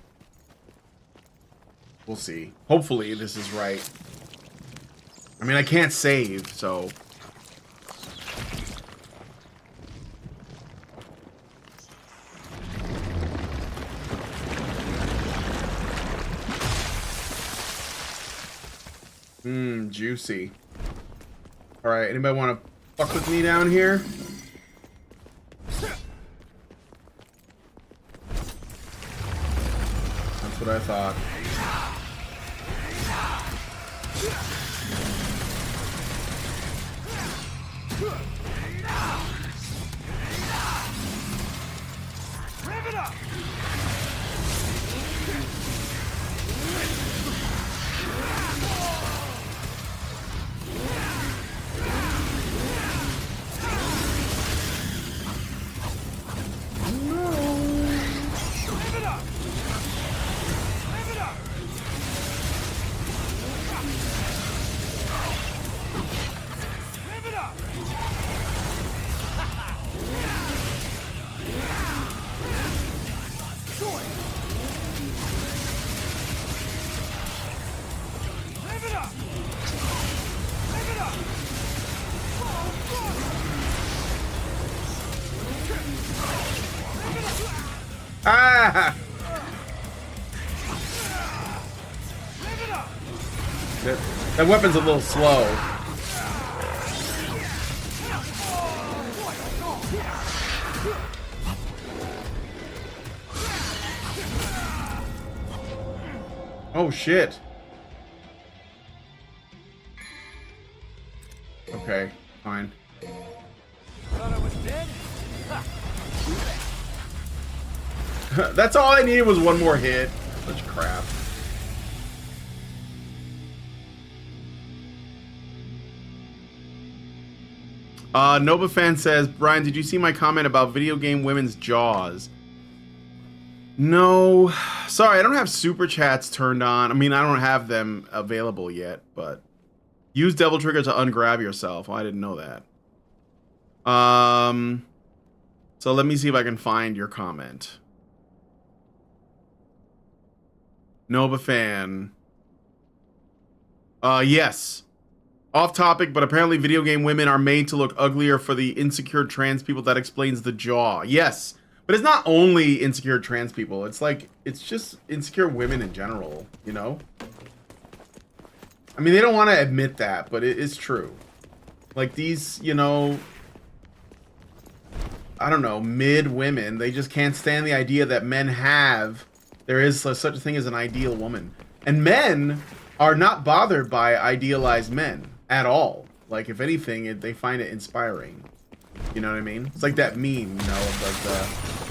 S1: We'll see. Hopefully this is right. I mean, I can't save, so... Juicy. Alright, anybody want to fuck with me down here? That's what I thought.
S5: Rev it up!
S1: Ah! That weapon's a little slow. Oh shit. Okay, fine.
S6: Thought I was dead?
S1: That's all I needed was one more hit. Such crap. Nova fan says, Brian, did you see my comment about video game women's jaws? No. Sorry, I don't have super chats turned on. I mean, I don't have them available yet, but use double trigger to ungrab yourself. Well, I didn't know that. So let me see if I can find your comment. Nova fan. Yes. Off topic, but apparently video game women are made to look uglier for the insecure trans people. That explains the jaw. Yes. But it's not only insecure trans people. It's like, it's just insecure women in general, you know? I mean, they don't want to admit that, but it is true. Like these, you know, I don't know, mid women, they just can't stand the idea that men have, there is such a thing as an ideal woman. And men are not bothered by idealized men at all. Like, if anything, they find it inspiring. You know what I mean? It's like that meme, you know, of like the...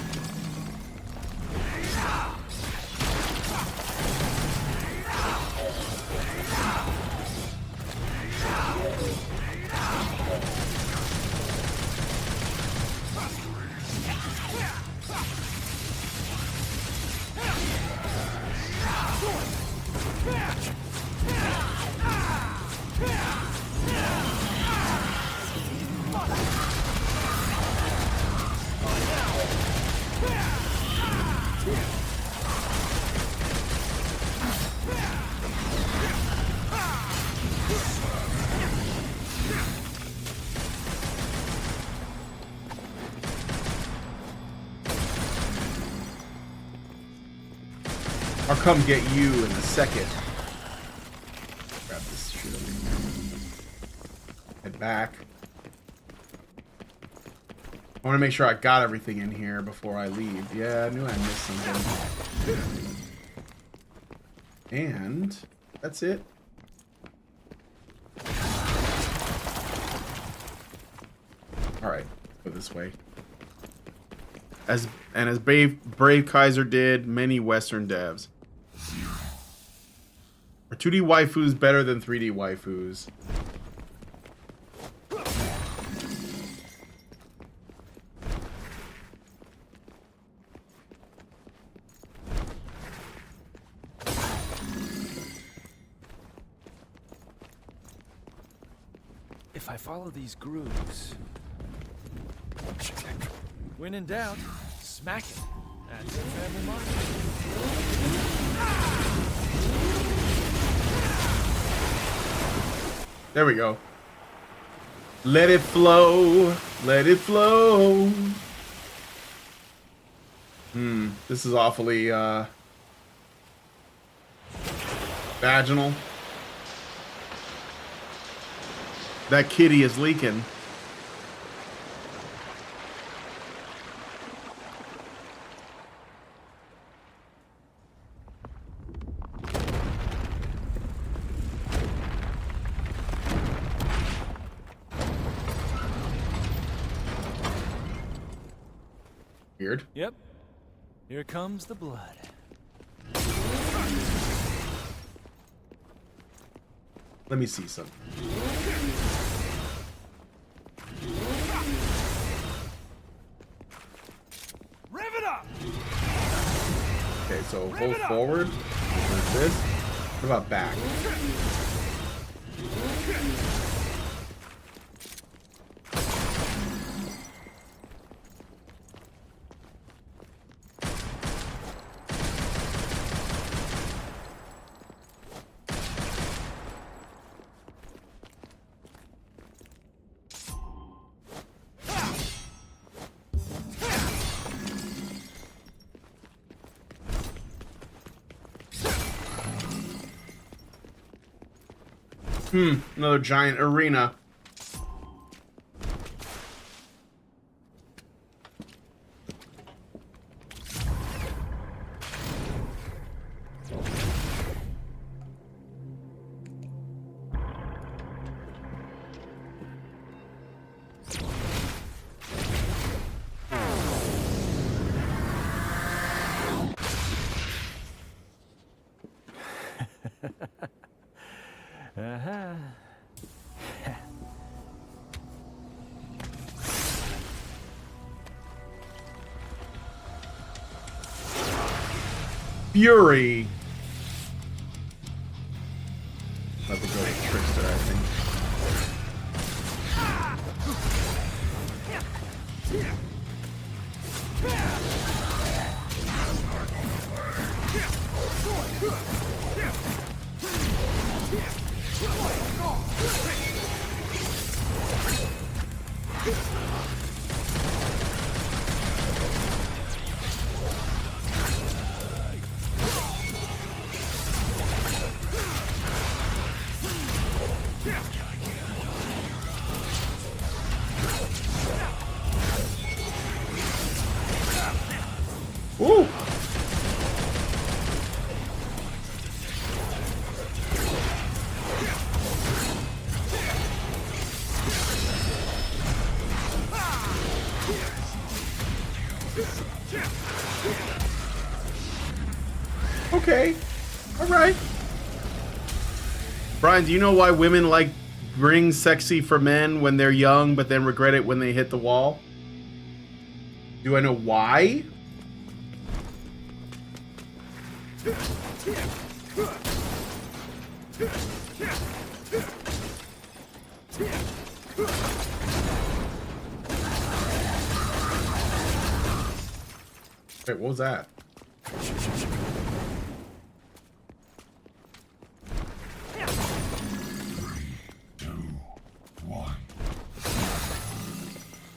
S1: I'll come get you in a second. Grab this shit over here. Head back. I want to make sure I got everything in here before I leave. Yeah, I knew I missed something. And that's it. Alright, go this way. As Brave Kaiser did, many Western devs. Are 2D waifus better than 3D waifus?
S6: If I follow these grooves... When in doubt, smack it. That's the family motto.
S1: There we go. Let it flow. Let it flow. This is awfully vaginal. That kitty is leaking. Weird.
S6: Yep. Here comes the blood.
S1: Let me see something.
S5: Rev it up!
S1: Okay, so hold forward. Like this. What about back? Another giant arena.
S6: Uh-huh.
S1: Fury. About to go with Trickster, I think. Ooh. Okay. All right. Brian, do you know why women like bring sexy for men when they're young, but then regret it when they hit the wall? Do I know why? Wait, what was that?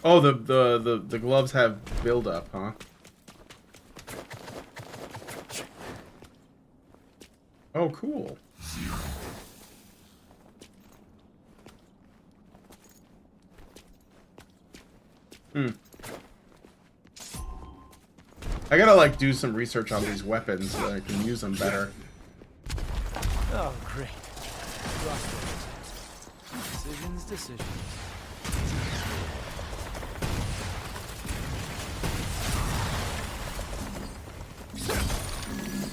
S1: Oh, the gloves have build up, huh? Oh, cool. I gotta like do some research on these weapons so I can use them better.
S6: Oh, great. Decisions.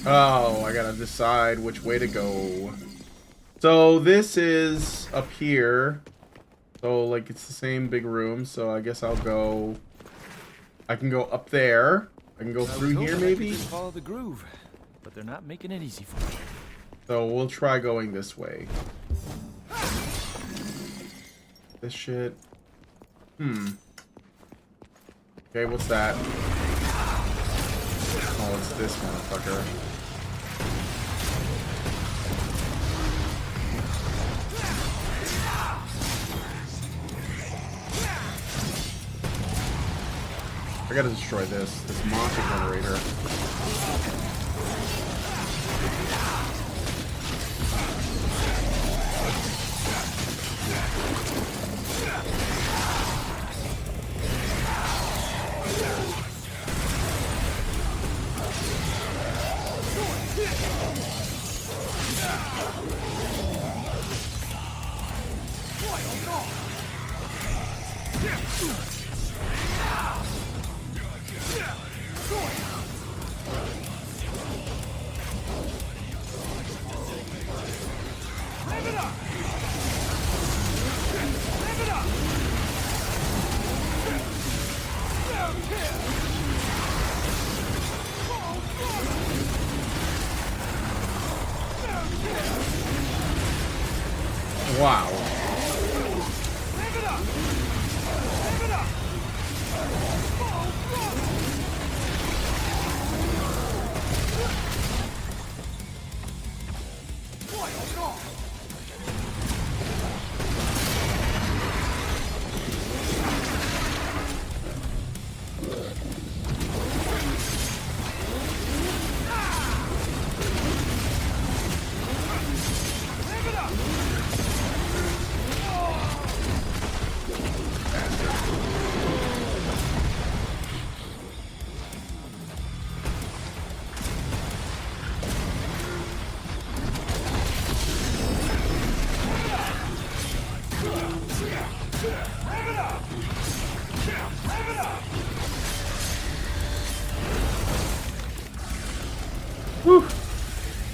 S1: Oh, I gotta decide which way to go. So this is up here. So like it's the same big room. So I guess I'll go. I can go up there. I can go through here maybe.
S6: Just follow the groove, but they're not making it easy for me.
S1: So we'll try going this way. This shit. Okay, what's that? Oh, it's this motherfucker. I gotta destroy this monster generator. Wow.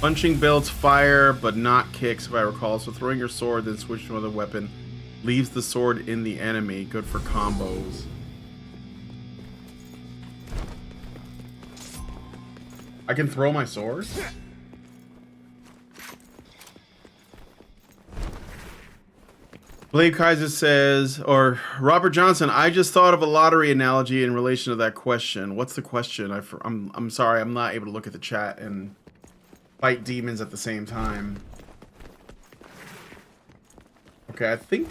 S1: Punching builds fire, but not kicks, if I recall. So throwing your sword, then switch to another weapon, leaves the sword in the enemy. Good for combos. I can throw my sword? Blade Kaiser says, or Robert Johnson, I just thought of a lottery analogy in relation to that question. What's the question? I'm sorry, I'm not able to look at the chat and fight demons at the same time. Okay, I think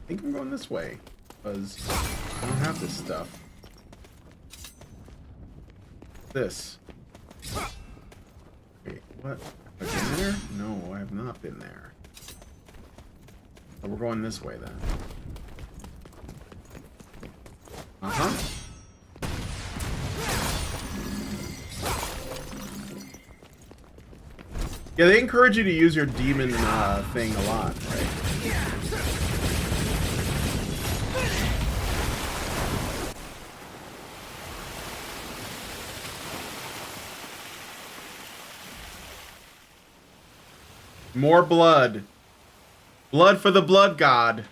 S1: I'm going this way, because I don't have this stuff. This. Wait, what? Have I been there? No, I have not been there. So we're going this way then. Uh-huh. Yeah, they encourage you to use your demon thing a lot, right? More blood. Blood for the blood god.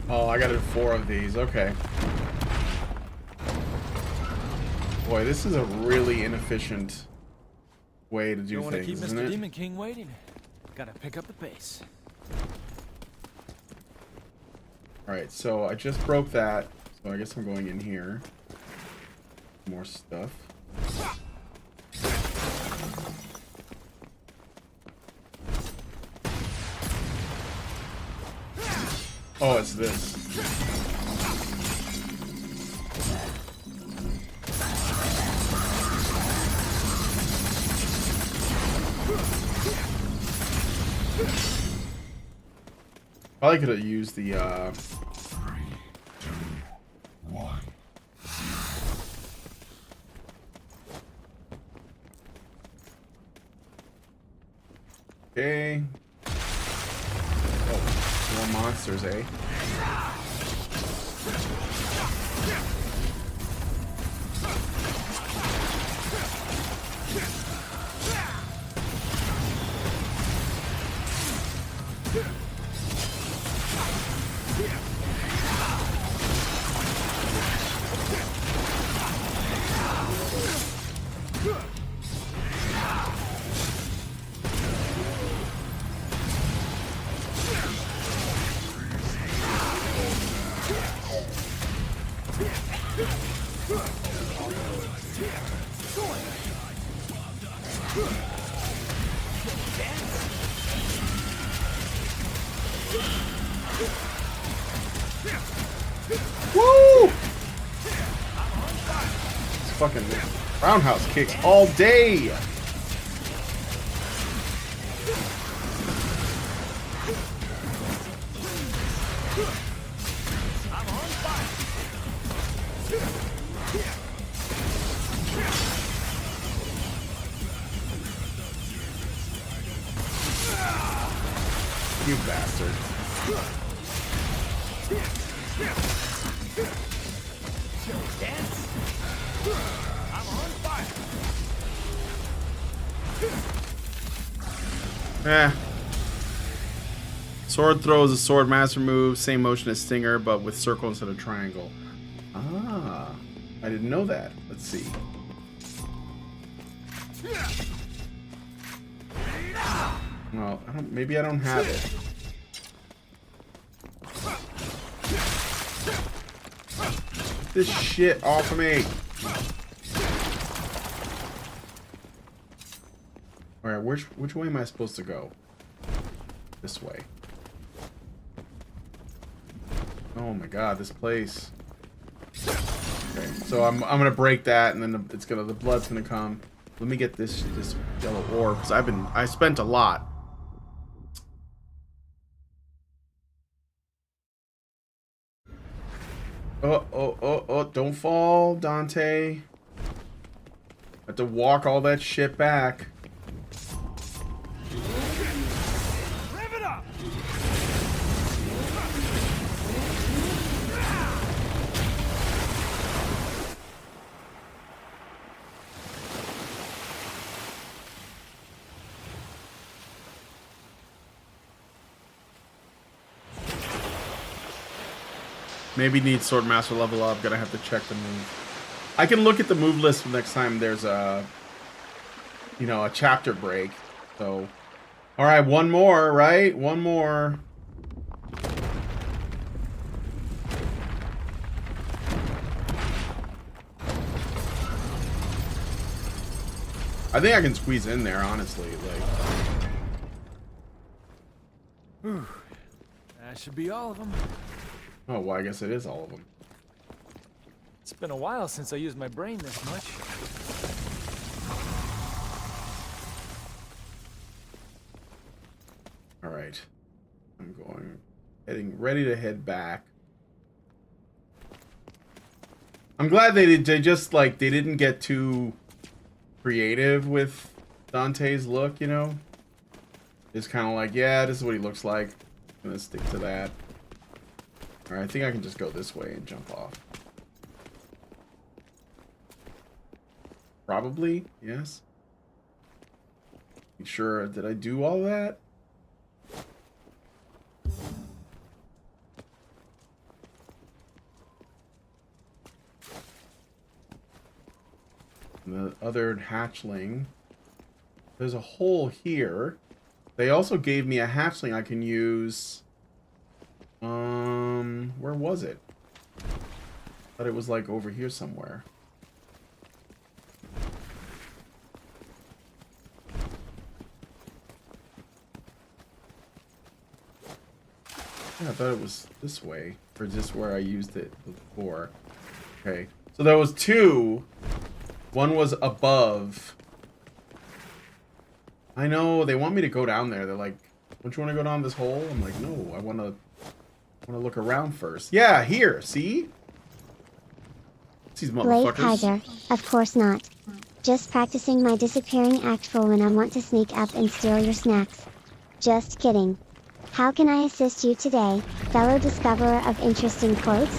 S1: Oh, I gotta do 4 of these. Okay. Boy, this is a really inefficient way to do
S6: Don't want to
S1: things,
S6: keep
S1: isn't
S6: Mr.
S1: it?
S6: Demon King waiting. Gotta pick up the pace.
S1: Alright, so I just broke that. So I guess I'm going in here. More stuff. Oh, it's this. Probably could have used the
S5: 3, 2, 1.
S1: Okay. Oh, more monsters, eh? Woo! It's fucking roundhouse kicks all day. You bastard. Eh. Sword throw is a sword master move, same motion as Stinger, but with circle instead of triangle. Ah, I didn't know that. Let's see. Well, maybe I don't have it. Get this shit off of me. Alright, which way am I supposed to go? This way. Oh my god, this place. Okay, so I'm gonna break that, and then the blood's gonna come. Let me get this yellow ore, because I spent a lot. Oh, don't fall, Dante. I have to walk all that shit back. Maybe need Swordmaster level up. Gonna have to check the move. I can look at the move list next time there's a, you know, a chapter break. So, all right, one more, right? One more. I think I can squeeze in there, honestly. Like,
S6: Whew. That should be all of them.
S1: oh, well, I guess it is all of them.
S6: It's been a while since I used my brain this much.
S1: All right, heading ready to head back. I'm glad they just like they didn't get too creative with Dante's look, you know. It's kind of like, yeah, this is what he looks like. I'm gonna stick to that. All right, I think I can just go this way and jump off. Probably, yes. You sure? Did I do all that? And the other hatchling. There's a hole here. They also gave me a hatchling I can use. Where was it? Thought it was like over here somewhere. Yeah, I thought it was this way, or just where I used it before. Okay, so there was two. One was above. I know, they want me to go down there. They're like, don't you want to go down this hole? I'm like, no, I want to look around first. Yeah, here, see? These
S3: Blade
S1: motherfuckers.
S3: Kaiser, of course not. Just practicing my disappearing act for when I want to sneak up and steal your snacks. Just kidding. How can I assist you today, fellow discoverer of interesting quotes?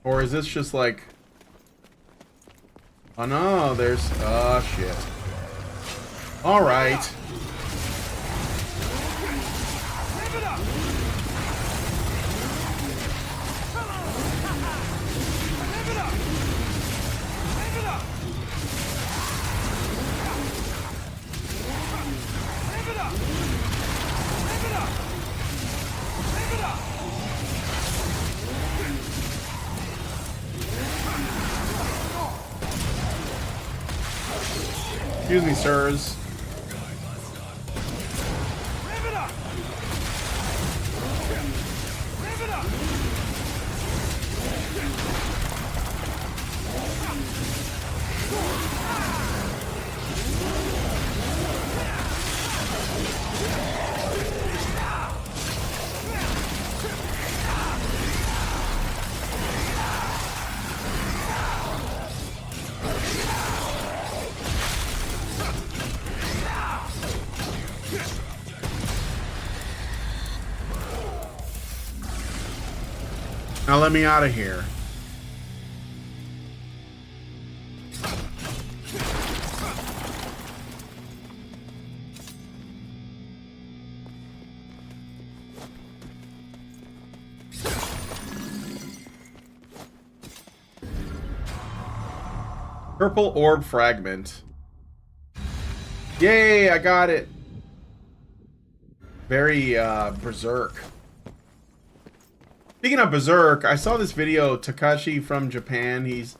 S1: Or is this just like... Oh no, there's... Oh shit. Alright. Excuse me, sirs. Now let me out of here. Purple orb fragment. Yay, I got it. Very berserk. Speaking of berserk, I saw this video, Takashi from Japan. He's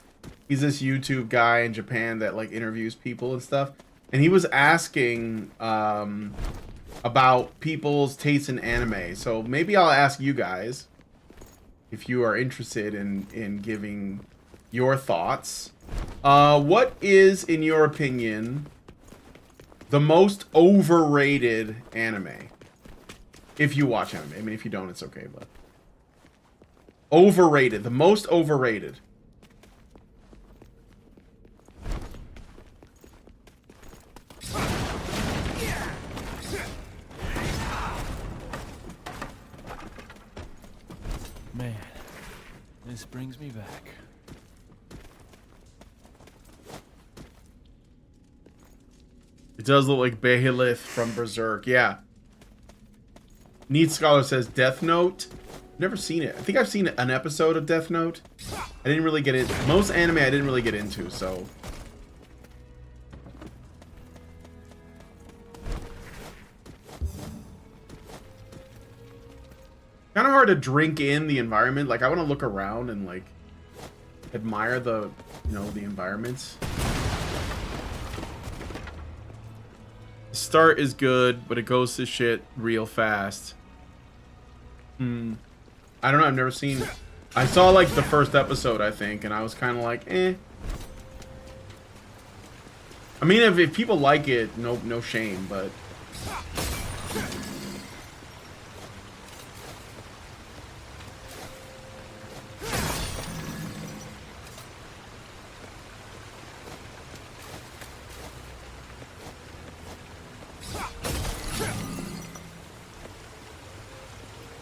S1: this YouTube guy in Japan that like interviews people and stuff. And he was asking about people's tastes in anime. So maybe I'll ask you guys if you are interested in giving your thoughts. What is, in your opinion, the most overrated anime? If you watch anime. I mean, if you don't, it's okay, but... Overrated. The most overrated.
S6: Man, this brings me back.
S1: It does look like Behemoth from Berserk. Yeah. Neat Scholar says Death Note. Never seen it. I think I've seen an episode of Death Note. I didn't really get it. Most anime I didn't really get into, so. Kind of hard to drink in the environment. Like, I want to look around and, like, admire the, you know, the environments. The start is good, but it goes to shit real fast. I don't know. I've never seen. I saw like the first episode, I think, and I was kind of like, eh. I mean, if people like it, no shame, but.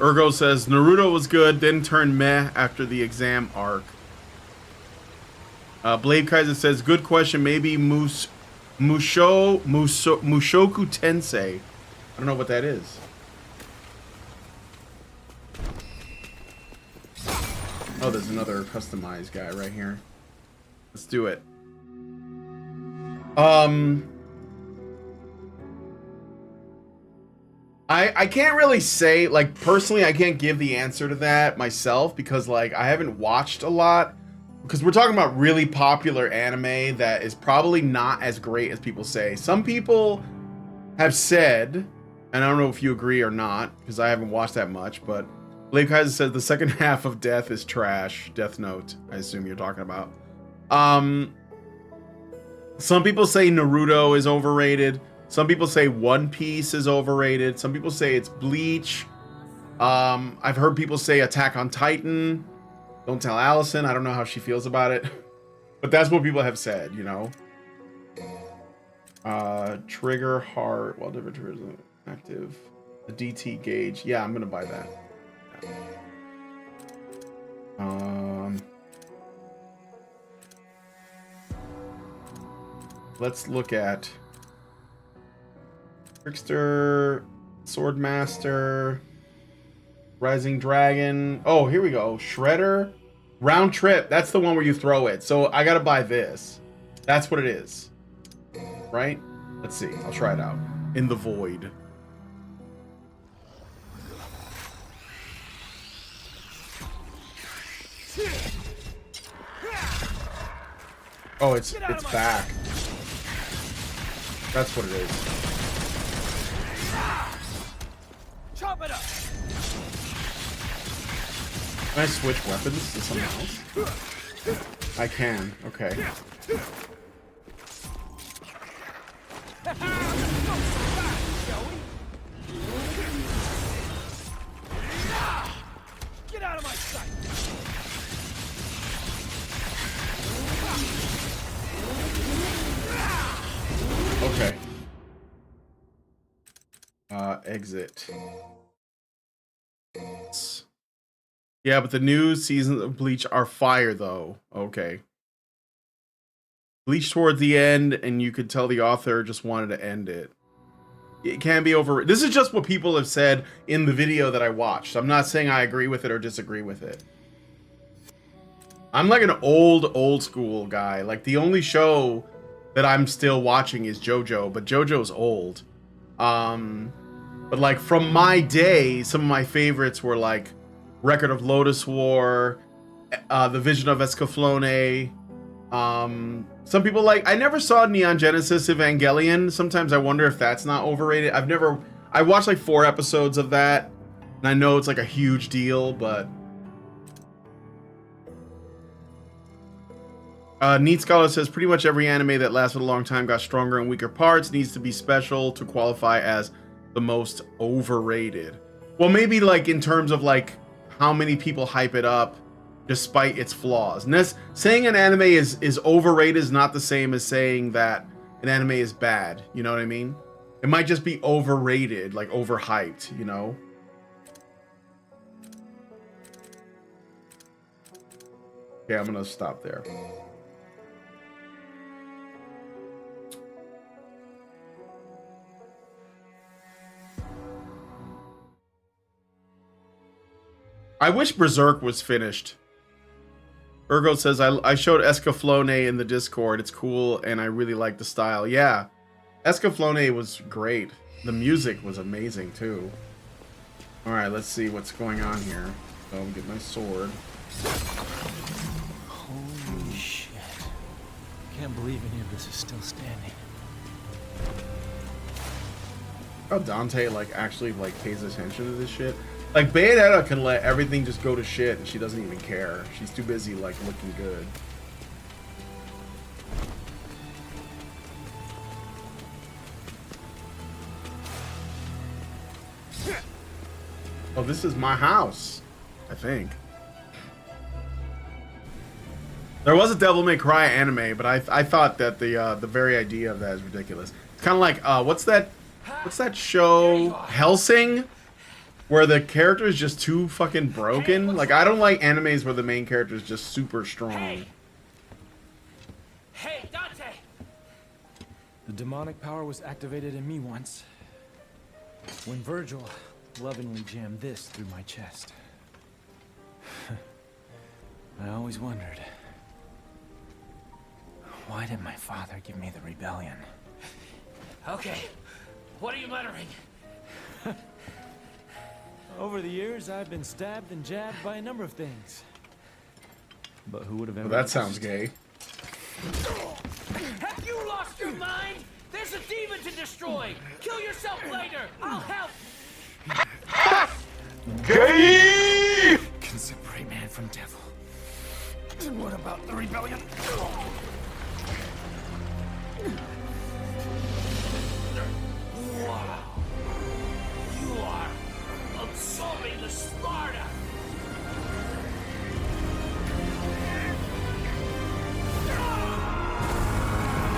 S1: Ergo says Naruto was good, then turned meh after the exam arc. Blade Kaiser says good question. Maybe Mushoku Tensei. I don't know what that is. Oh, there's another customized guy right here. Let's do it. I can't really say, like, personally, I can't give the answer to that myself because, like, I haven't watched a lot. Because we're talking about really popular anime that is probably not as great as people say. Some people have said, and I don't know if you agree or not, because I haven't watched that much, but Blake Kaiser says the second half of Death is trash. Death Note, I assume you're talking about. Some people say Naruto is overrated. Some people say One Piece is overrated. Some people say it's Bleach. I've heard people say Attack on Titan. Don't tell Allison. I don't know how she feels about it. But that's what people have said, you know. Trigger heart while different triggers are active. The DT gauge. Yeah, I'm gonna buy that. Let's look at Trickster, Swordmaster, Rising Dragon. Oh, here we go. Shredder. Round Trip. That's the one where you throw it. So I gotta buy this. That's what it is. Right? Let's see. I'll try it out. In the Void. Oh, it's back. That's what it is.
S6: Chop it up.
S1: Can I switch weapons to something else? I can. Okay.
S6: Get out of my sight.
S1: Okay. Exit. Yeah, but the new seasons of Bleach are fire, though. Okay. Bleach toward the end, and you could tell the author just wanted to end it. It can be over. This is just what people have said in the video that I watched. I'm not saying I agree with it or disagree with it. I'm like an old school guy. Like, the only show that I'm still watching is JoJo, but JoJo's old. But like from my day, some of my favorites were like Record of Lotus War, The Vision of Escaflowne. Some people like, I never saw Neon Genesis Evangelion. Sometimes I wonder if that's not overrated. I watched like 4 episodes of that, and I know it's like a huge deal, but Neat Scholar says pretty much every anime that lasted a long time got stronger and weaker parts, needs to be special to qualify as the most overrated. Well, maybe like in terms of like how many people hype it up despite its flaws. And that's, saying an anime is overrated is not the same as saying that an anime is bad. You know what I mean? It might just be overrated, like overhyped, you know? Okay, I'm gonna stop there. I wish Berserk was finished. Ergo says, I showed Escaflowne in the Discord. It's cool, and I really like the style. Yeah, Escaflowne was great. The music was amazing, too. Alright, let's see what's going on here. So I'll get my sword.
S6: Holy shit. Can't believe any of this is still standing.
S1: How Dante, like, actually, like, pays attention to this shit. Like, Bayonetta can let everything just go to shit, and she doesn't even care. She's too busy, like, looking good. Oh, this is my house, I think. There was a Devil May Cry anime, but I thought that the very idea of that is ridiculous. It's kind of like what's that show Hellsing, where the character is just too fucking broken. Like, I don't like animes where the main character is just super strong.
S7: Hey, Dante!
S6: The demonic power was activated in me once, when Virgil lovingly jammed this through my chest. I always wondered, why did my father give me the rebellion?
S7: Okay, what are you muttering?
S6: Over the years, I've been stabbed and jabbed by a number of things. But who would have ever...
S1: Well, that sounds gay.
S7: Have you lost your mind? There's a demon to destroy! Kill yourself later! I'll help!
S5: Gay!
S6: Can separate man from devil. And what about the rebellion?
S7: Wow. You are absorbing the Sparta!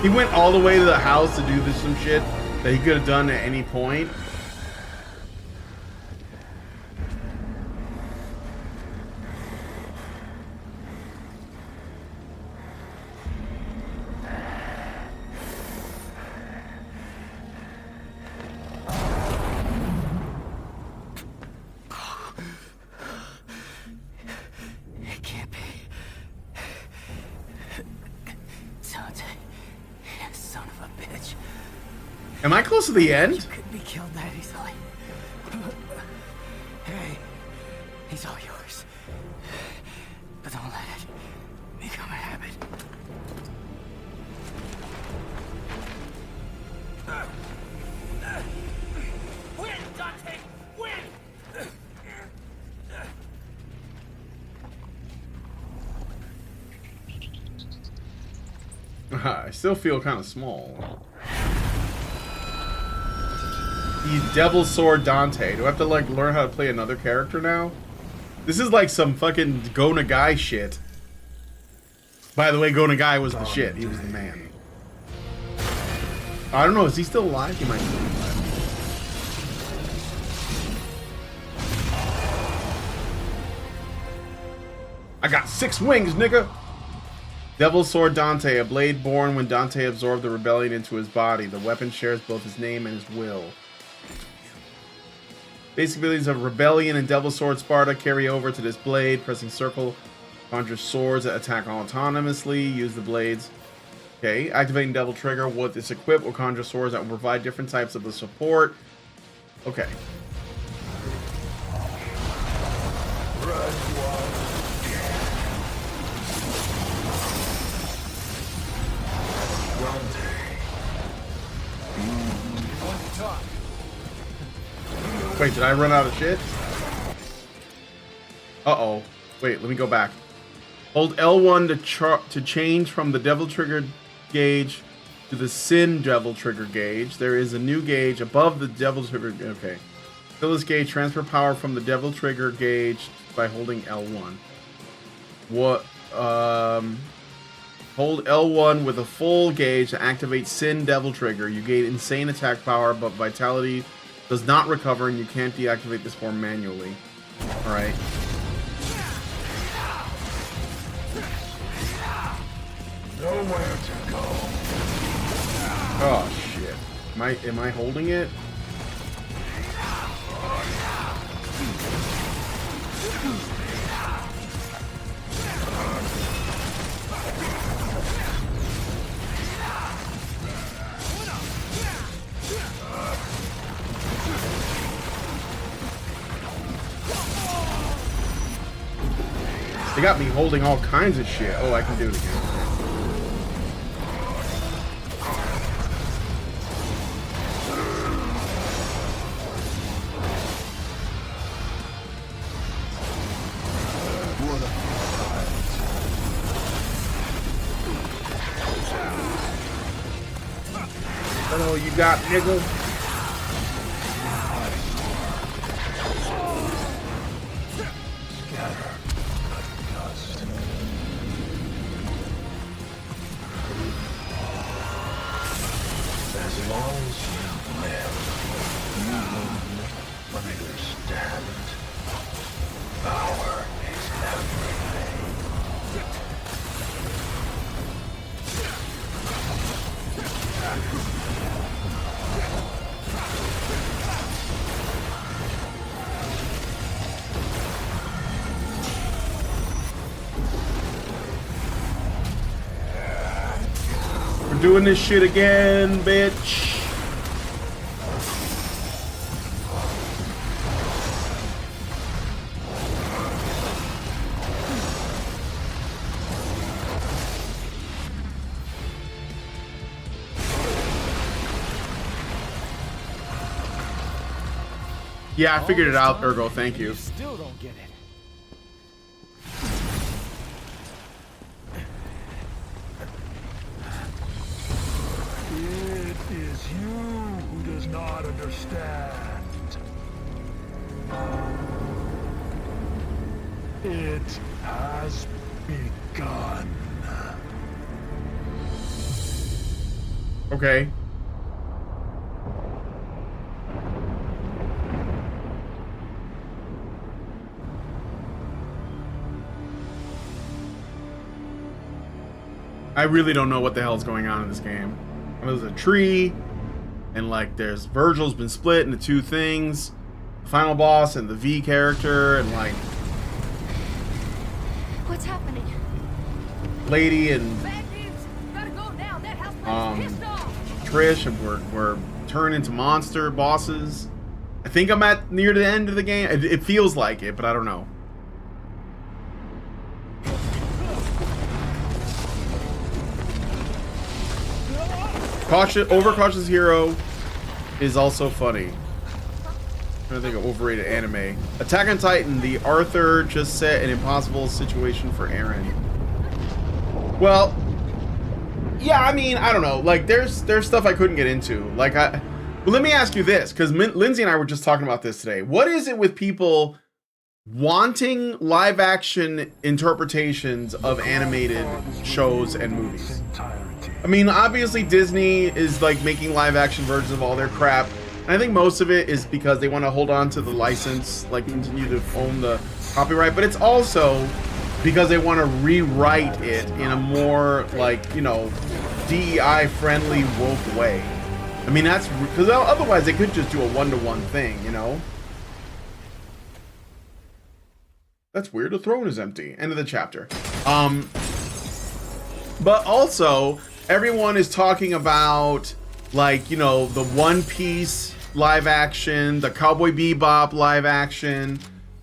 S1: He went all the way to the house to do this some shit that he could have done at any point.
S2: It can't be. Dante, you son of a bitch.
S1: Am I close to the end?
S2: You couldn't be killed that easily. Hey, he's all yours. But don't let it become a habit.
S7: Win, Dante! Win!
S1: I still feel kind of small. He's Devil Sword Dante. Do I have to like learn how to play another character now? This is like some fucking Go Nagai shit. By the way, Go Nagai was the shit. He was the man. I don't know. Is he still alive? He might be alive. I got 6 wings, nigga. Devil Sword Dante, a blade born when Dante absorbed the rebellion into his body. The weapon shares both his name and his will. Basic abilities of Rebellion and Devil Sword Sparta carry over to this blade. Pressing circle, conjure swords that attack autonomously. Use the blades. Okay, activating Devil Trigger. With this equipped will conjure swords that will provide different types of the support. Okay. Wait, did I run out of shit? Uh-oh. Wait, let me go back. Hold L1 to change from the Devil Trigger gauge to the Sin Devil Trigger gauge. There is a new gauge above the Devil Trigger. Okay. Fill this gauge. Transfer power from the Devil Trigger gauge by holding L1. What? Hold L1 with a full gauge to activate Sin Devil Trigger. You gain insane attack power, but vitality does not recover, and you can't deactivate this form manually. Alright.
S5: Nowhere to go.
S1: Oh shit. Am I holding it? They got me holding all kinds of shit. Oh, I can do it again. Oh, you got nigga.
S5: As long as you live, you will understand. Power is everything.
S1: We're doing this shit again, bitch. Yeah, I figured it out, Ergo. Thank you.
S6: Still don't get it.
S5: It is you who does not understand. It has begun.
S1: Okay. I really don't know what the hell's going on in this game. There's a tree, and like there's Virgil's been split into two things. The final boss and the V character, and like
S4: What's happening?
S1: Lady and
S4: Bad news. Gotta go now. That house pissed off.
S1: Trish, and we're turned into monster bosses. I think I'm at near the end of the game. It feels like it, but I don't know. Overcautious hero is also funny. I'm trying to think of overrated anime. Attack on Titan, the Arthur just set an impossible situation for Eren. Well, yeah, I mean, I don't know. Like, there's stuff I couldn't get into. Like, well, let me ask you this, because Lindsay and I were just talking about this today. What is it with people wanting live action interpretations of animated shows and movies? I mean, obviously Disney is like making live action versions of all their crap. And I think most of it is because they want to hold on to the license, like continue to own the copyright. But it's also because they want to rewrite it in a more like, you know, DEI friendly woke way. I mean, that's because otherwise they could just do a one-to-one thing, you know? That's weird. The throne is empty. End of the chapter. But also, everyone is talking about, like, you know, the One Piece live action, the Cowboy Bebop live action,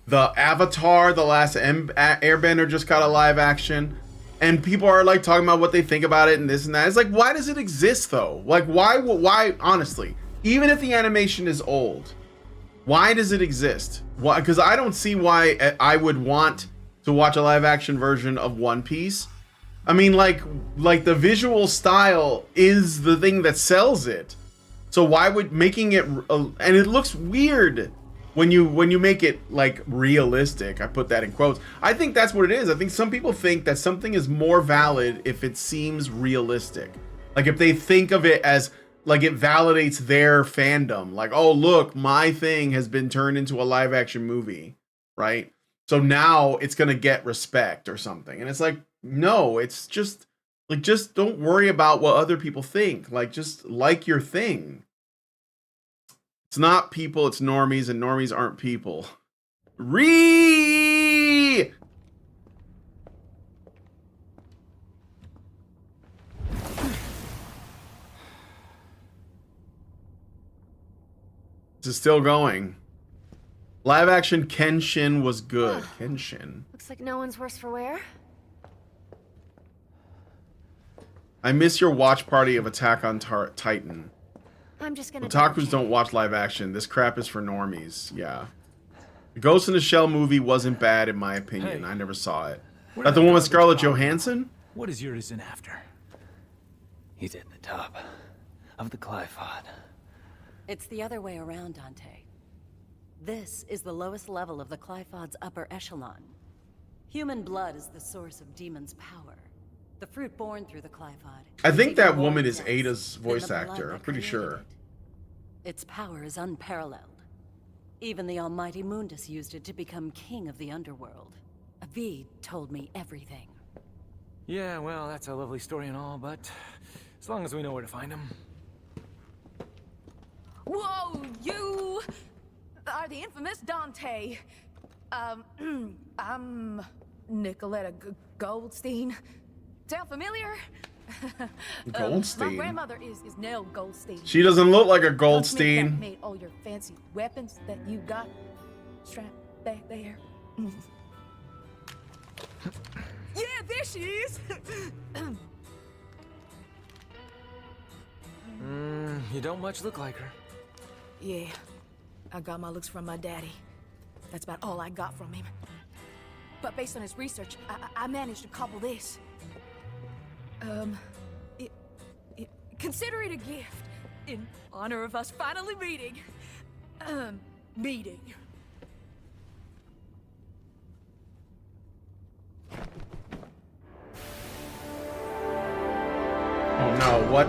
S1: the Avatar, the last Airbender just got a live action. And people are, like, talking about what they think about it and this and that. It's like, why does it exist, though? Like, why, honestly, even if the animation is old, why does it exist? Why? Because I don't see why I would want to watch a live action version of One Piece. I mean, like the visual style is the thing that sells it. So why would making it, and it looks weird when you make it like realistic. I put that in quotes. I think that's what it is. I think some people think that something is more valid if it seems realistic. Like if they think of it as like it validates their fandom. Like, oh, look, my thing has been turned into a live action movie, right? So now it's going to get respect or something. And it's like, no, it's just like, just don't worry about what other people think. Like, just like your thing. It's not people, it's normies, and normies aren't people. Read! This is still going. Live action Kenshin was good. Kenshin.
S4: Looks like no one's worse for wear.
S1: I miss your watch party of Attack on Titan.
S4: I'm just gonna.
S1: Otakus don't watch live action. This crap is for normies. Yeah. The Ghost in the Shell movie wasn't bad in my opinion.
S6: Hey.
S1: I never saw it.
S6: Where
S1: That the
S6: did
S1: one with
S6: garbage
S1: Scarlett
S6: pile?
S1: Johansson?
S6: What is Urizen after?
S2: He's at the top of the Glyphod.
S8: It's the other way around, Dante. This is the lowest level of the Glyphod's upper echelon. Human blood is the source of demons' power. The fruit born through the Glyphod.
S1: I
S8: is
S1: think
S8: even
S1: that
S8: more
S1: woman is
S8: dense
S1: Ada's
S8: than
S1: voice
S8: the blood
S1: actor.
S8: that
S1: I'm pretty
S8: created
S1: sure.
S8: it. Its power is unparalleled. Even the almighty Mundus used it to become king of the underworld. Avid told me everything.
S6: Yeah, well, that's a lovely story and all, but as long as we know where to find him.
S9: Whoa, you are the infamous Dante. I'm Nicoletta Goldstein. Sound familiar?
S1: Goldstein?
S9: My grandmother is Nell Goldstein.
S1: She doesn't look like a
S9: Blacksmith that
S1: Goldstein.
S9: made all your fancy weapons that you got strapped back there. Yeah, there she is.
S6: You don't much look like her.
S9: Yeah, I got my looks from my daddy. That's about all I got from him. But based on his research, I managed to cobble this. Consider it a gift in honor of us finally meeting. Meeting.
S1: Oh no, what?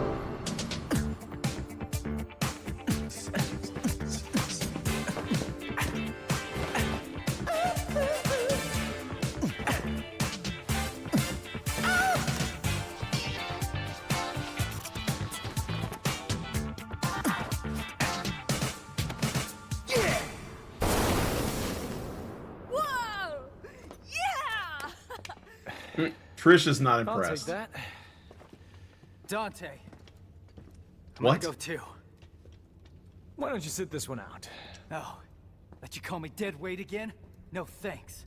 S9: Whoa! Yeah!
S1: Trish is not
S6: I'll take
S1: impressed.
S6: that. Dante. I'm
S1: What?
S6: gonna go too. Why don't you sit this one out?
S7: Oh, let you call me dead weight again? No thanks.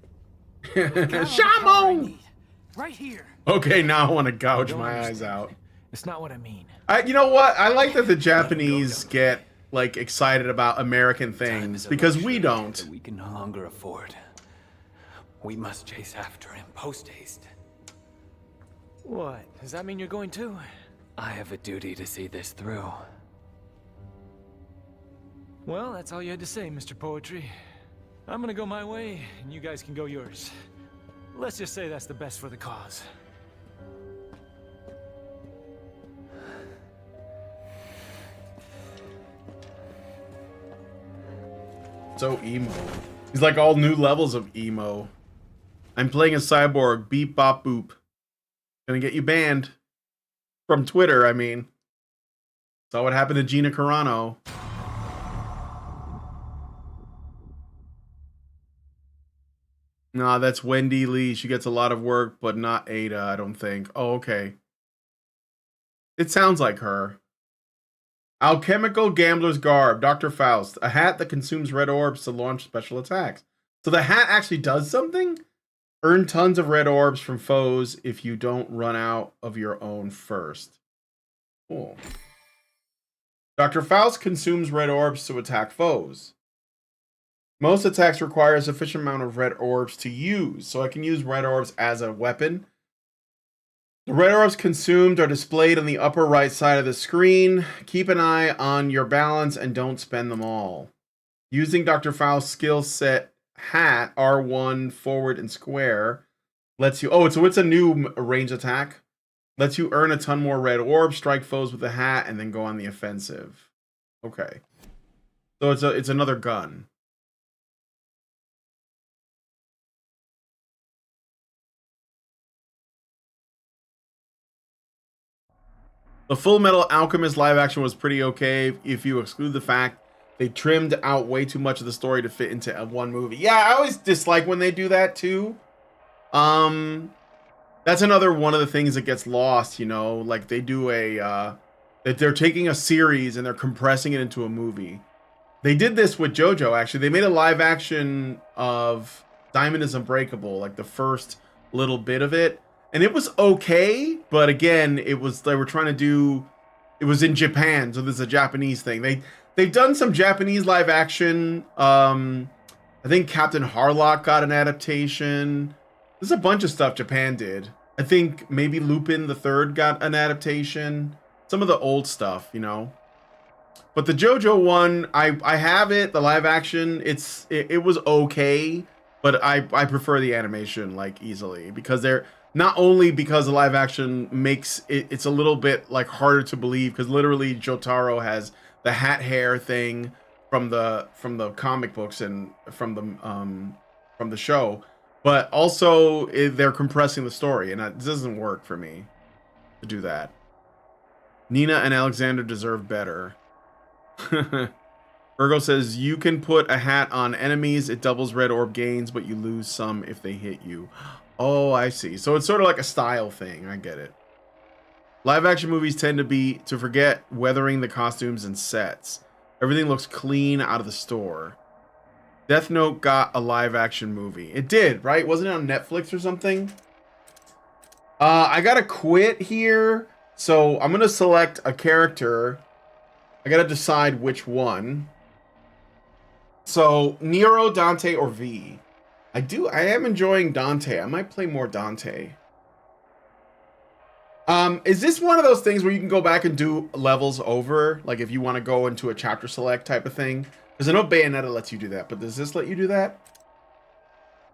S1: Shamon!
S7: Right here.
S1: Okay, now I want to gouge
S6: Don't
S1: my eyes
S6: understand.
S1: out.
S6: It's not what I mean.
S1: You know what? I like that the Japanese get like excited about American
S2: Time
S1: things
S2: is a
S1: because we
S2: luxury
S1: don't.
S2: that we can no longer afford. We must chase after him post haste.
S6: What? Does that mean you're going too?
S2: I have a duty to see this through.
S6: Well, that's all you had to say, Mr. Poetry. I'm gonna go my way, and you guys can go yours. Let's just say that's the best for the cause.
S1: So emo. He's like all new levels of emo. I'm playing a cyborg. Beep bop boop. Gonna get you banned. From Twitter, I mean. Saw what happened to Gina Carano. Nah, that's Wendy Lee. She gets a lot of work, but not Ada, I don't think. Oh, okay. It sounds like her. Alchemical Gambler's Garb, Dr. Faust. A hat that consumes red orbs to launch special attacks. So the hat actually does something? Earn tons of red orbs from foes if you don't run out of your own first. Cool. Dr. Faust consumes red orbs to attack foes. Most attacks require a sufficient amount of red orbs to use, so I can use red orbs as a weapon. The red orbs consumed are displayed on the upper right side of the screen. Keep an eye on your balance and don't spend them all. Using Dr. Faust's skill set hat, R1, forward, and square, lets you... Oh, so it's a new range attack. Lets you earn a ton more red orbs, strike foes with the hat, and then go on the offensive. Okay. So it's another gun. The Full Metal Alchemist live action was pretty okay if you exclude the fact they trimmed out way too much of the story to fit into one movie. Yeah, I always dislike when they do that too. That's another one of the things that gets lost, you know, like they do that they're taking a series and they're compressing it into a movie. They did this with JoJo, actually. They made a live action of Diamond is Unbreakable, like the first little bit of it. And it was okay, but again, they were trying to do, it was in Japan, so this is a Japanese thing. They've done some Japanese live action. I think Captain Harlock got an adaptation. There's a bunch of stuff Japan did. I think maybe Lupin the Third got an adaptation. Some of the old stuff, you know. But the JoJo one, I have it, the live action. It was okay, but I prefer the animation like easily, because they're not only because the live action makes it's a little bit like harder to believe, because literally Jotaro has the hat hair thing from the comic books and from the show, but also they're compressing the story, and it doesn't work for me to do that. Nina and Alexander deserve better. Virgo says, you can put a hat on enemies, it doubles red orb gains, but you lose some if they hit you. Oh, I see. So it's sort of like a style thing. I get it. Live action movies tend to forget weathering the costumes and sets. Everything looks clean out of the store. Death Note got a live action movie. It did, right? Wasn't it on Netflix or something? I gotta quit here. So I'm gonna select a character. I gotta decide which one. So Nero, Dante, or V. I am enjoying Dante. I might play more Dante. Is this one of those things where you can go back and do levels over? Like if you want to go into a chapter select type of thing? Because I know Bayonetta lets you do that, but does this let you do that?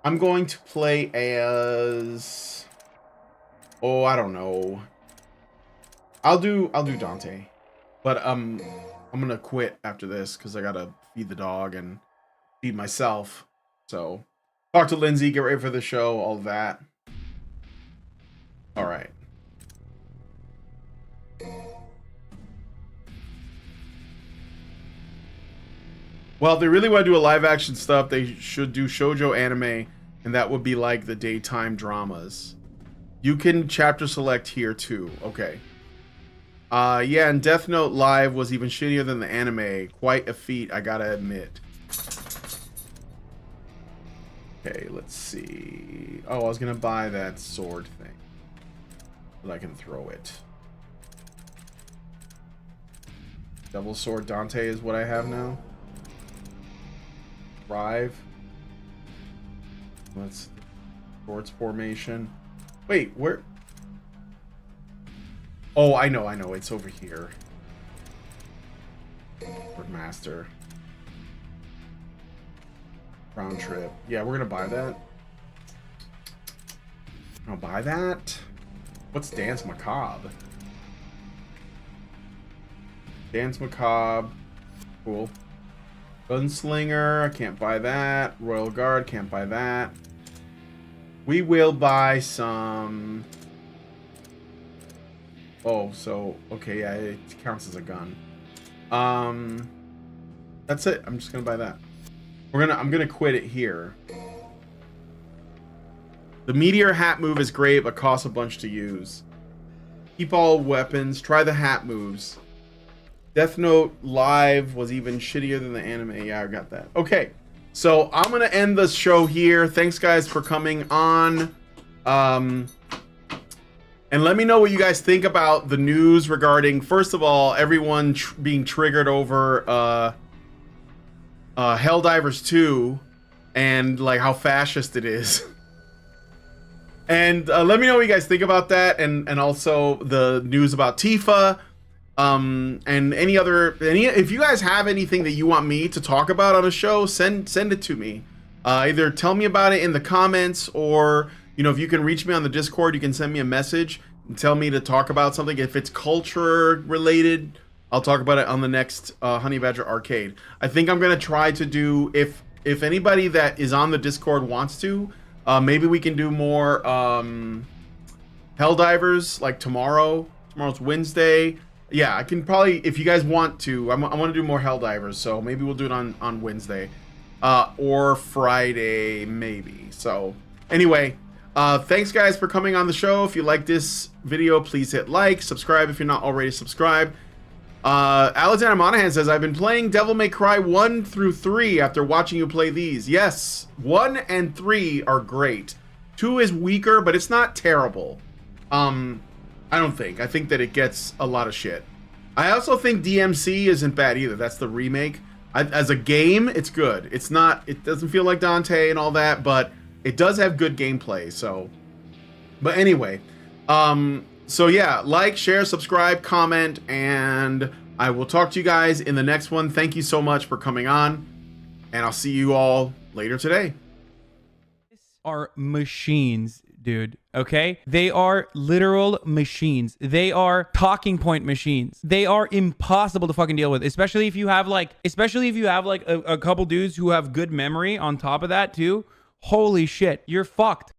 S1: I'm going to play as... Oh, I don't know. I'll do Dante. But I'm gonna quit after this because I gotta feed the dog and feed myself. So talk to Lindsay, get ready for the show, all of that. All right. Well, if they really want to do a live action stuff, they should do shoujo anime, and that would be like the daytime dramas. You can chapter select here too. Okay. Yeah, and Death Note Live was even shittier than the anime. Quite a feat, I gotta admit. Okay, let's see. Oh, I was gonna buy that sword thing. But I can throw it. Double sword Dante is what I have now. Thrive. Let's swords formation. Wait, where? Oh, I know. It's over here. Sword Master. Round trip. Yeah, we're gonna buy that. I'll buy that. What's Dance Macabre? Dance Macabre. Cool. Gunslinger. I can't buy that. Royal Guard. Can't buy that. We will buy some... Oh, so... Okay, yeah, it counts as a gun. That's it. I'm just gonna buy that. I'm gonna quit it here. The meteor hat move is great, but costs a bunch to use. Keep all weapons. Try the hat moves. Death Note Live was even shittier than the anime. Yeah, I got that. Okay, so I'm gonna end the show here. Thanks, guys, for coming on. And let me know what you guys think about the news regarding, first of all, everyone being triggered over Helldivers 2 and like how fascist it is. And let me know what you guys think about that, and also the news about Tifa, and any if you guys have anything that you want me to talk about on a show, send it to me. Either tell me about it in the comments, or if you can reach me on the Discord, you can send me a message and tell me to talk about something. If it's culture related, I'll talk about it on the next Honey Badger Arcade. I think I'm gonna try to do, if anybody that is on the Discord wants to, maybe we can do more Helldivers like tomorrow. Tomorrow's Wednesday. Yeah, I can probably, if you guys want to, I want to do more Helldivers, so maybe we'll do it on Wednesday or Friday maybe. So anyway, thanks guys for coming on the show. If you like this video, please hit like, subscribe if you're not already subscribed. Alexander Monahan says, I've been playing Devil May Cry 1 through 3 after watching you play these. Yes, 1 and 3 are great. 2 is weaker, but it's not terrible. I don't think. I think that it gets a lot of shit. I also think DMC isn't bad either. That's the remake. As a game, it's good. It's not, it doesn't feel like Dante and all that, but it does have good gameplay, so. But anyway, so yeah, like, share, subscribe, comment, and I will talk to you guys in the next one. Thank you so much for coming on, and I'll see you all later today.
S10: Are machines, dude. Okay, they are literal machines. They are talking point machines. They are impossible to fucking deal with, especially if you have like a couple dudes who have good memory on top of that too. Holy shit, you're fucked.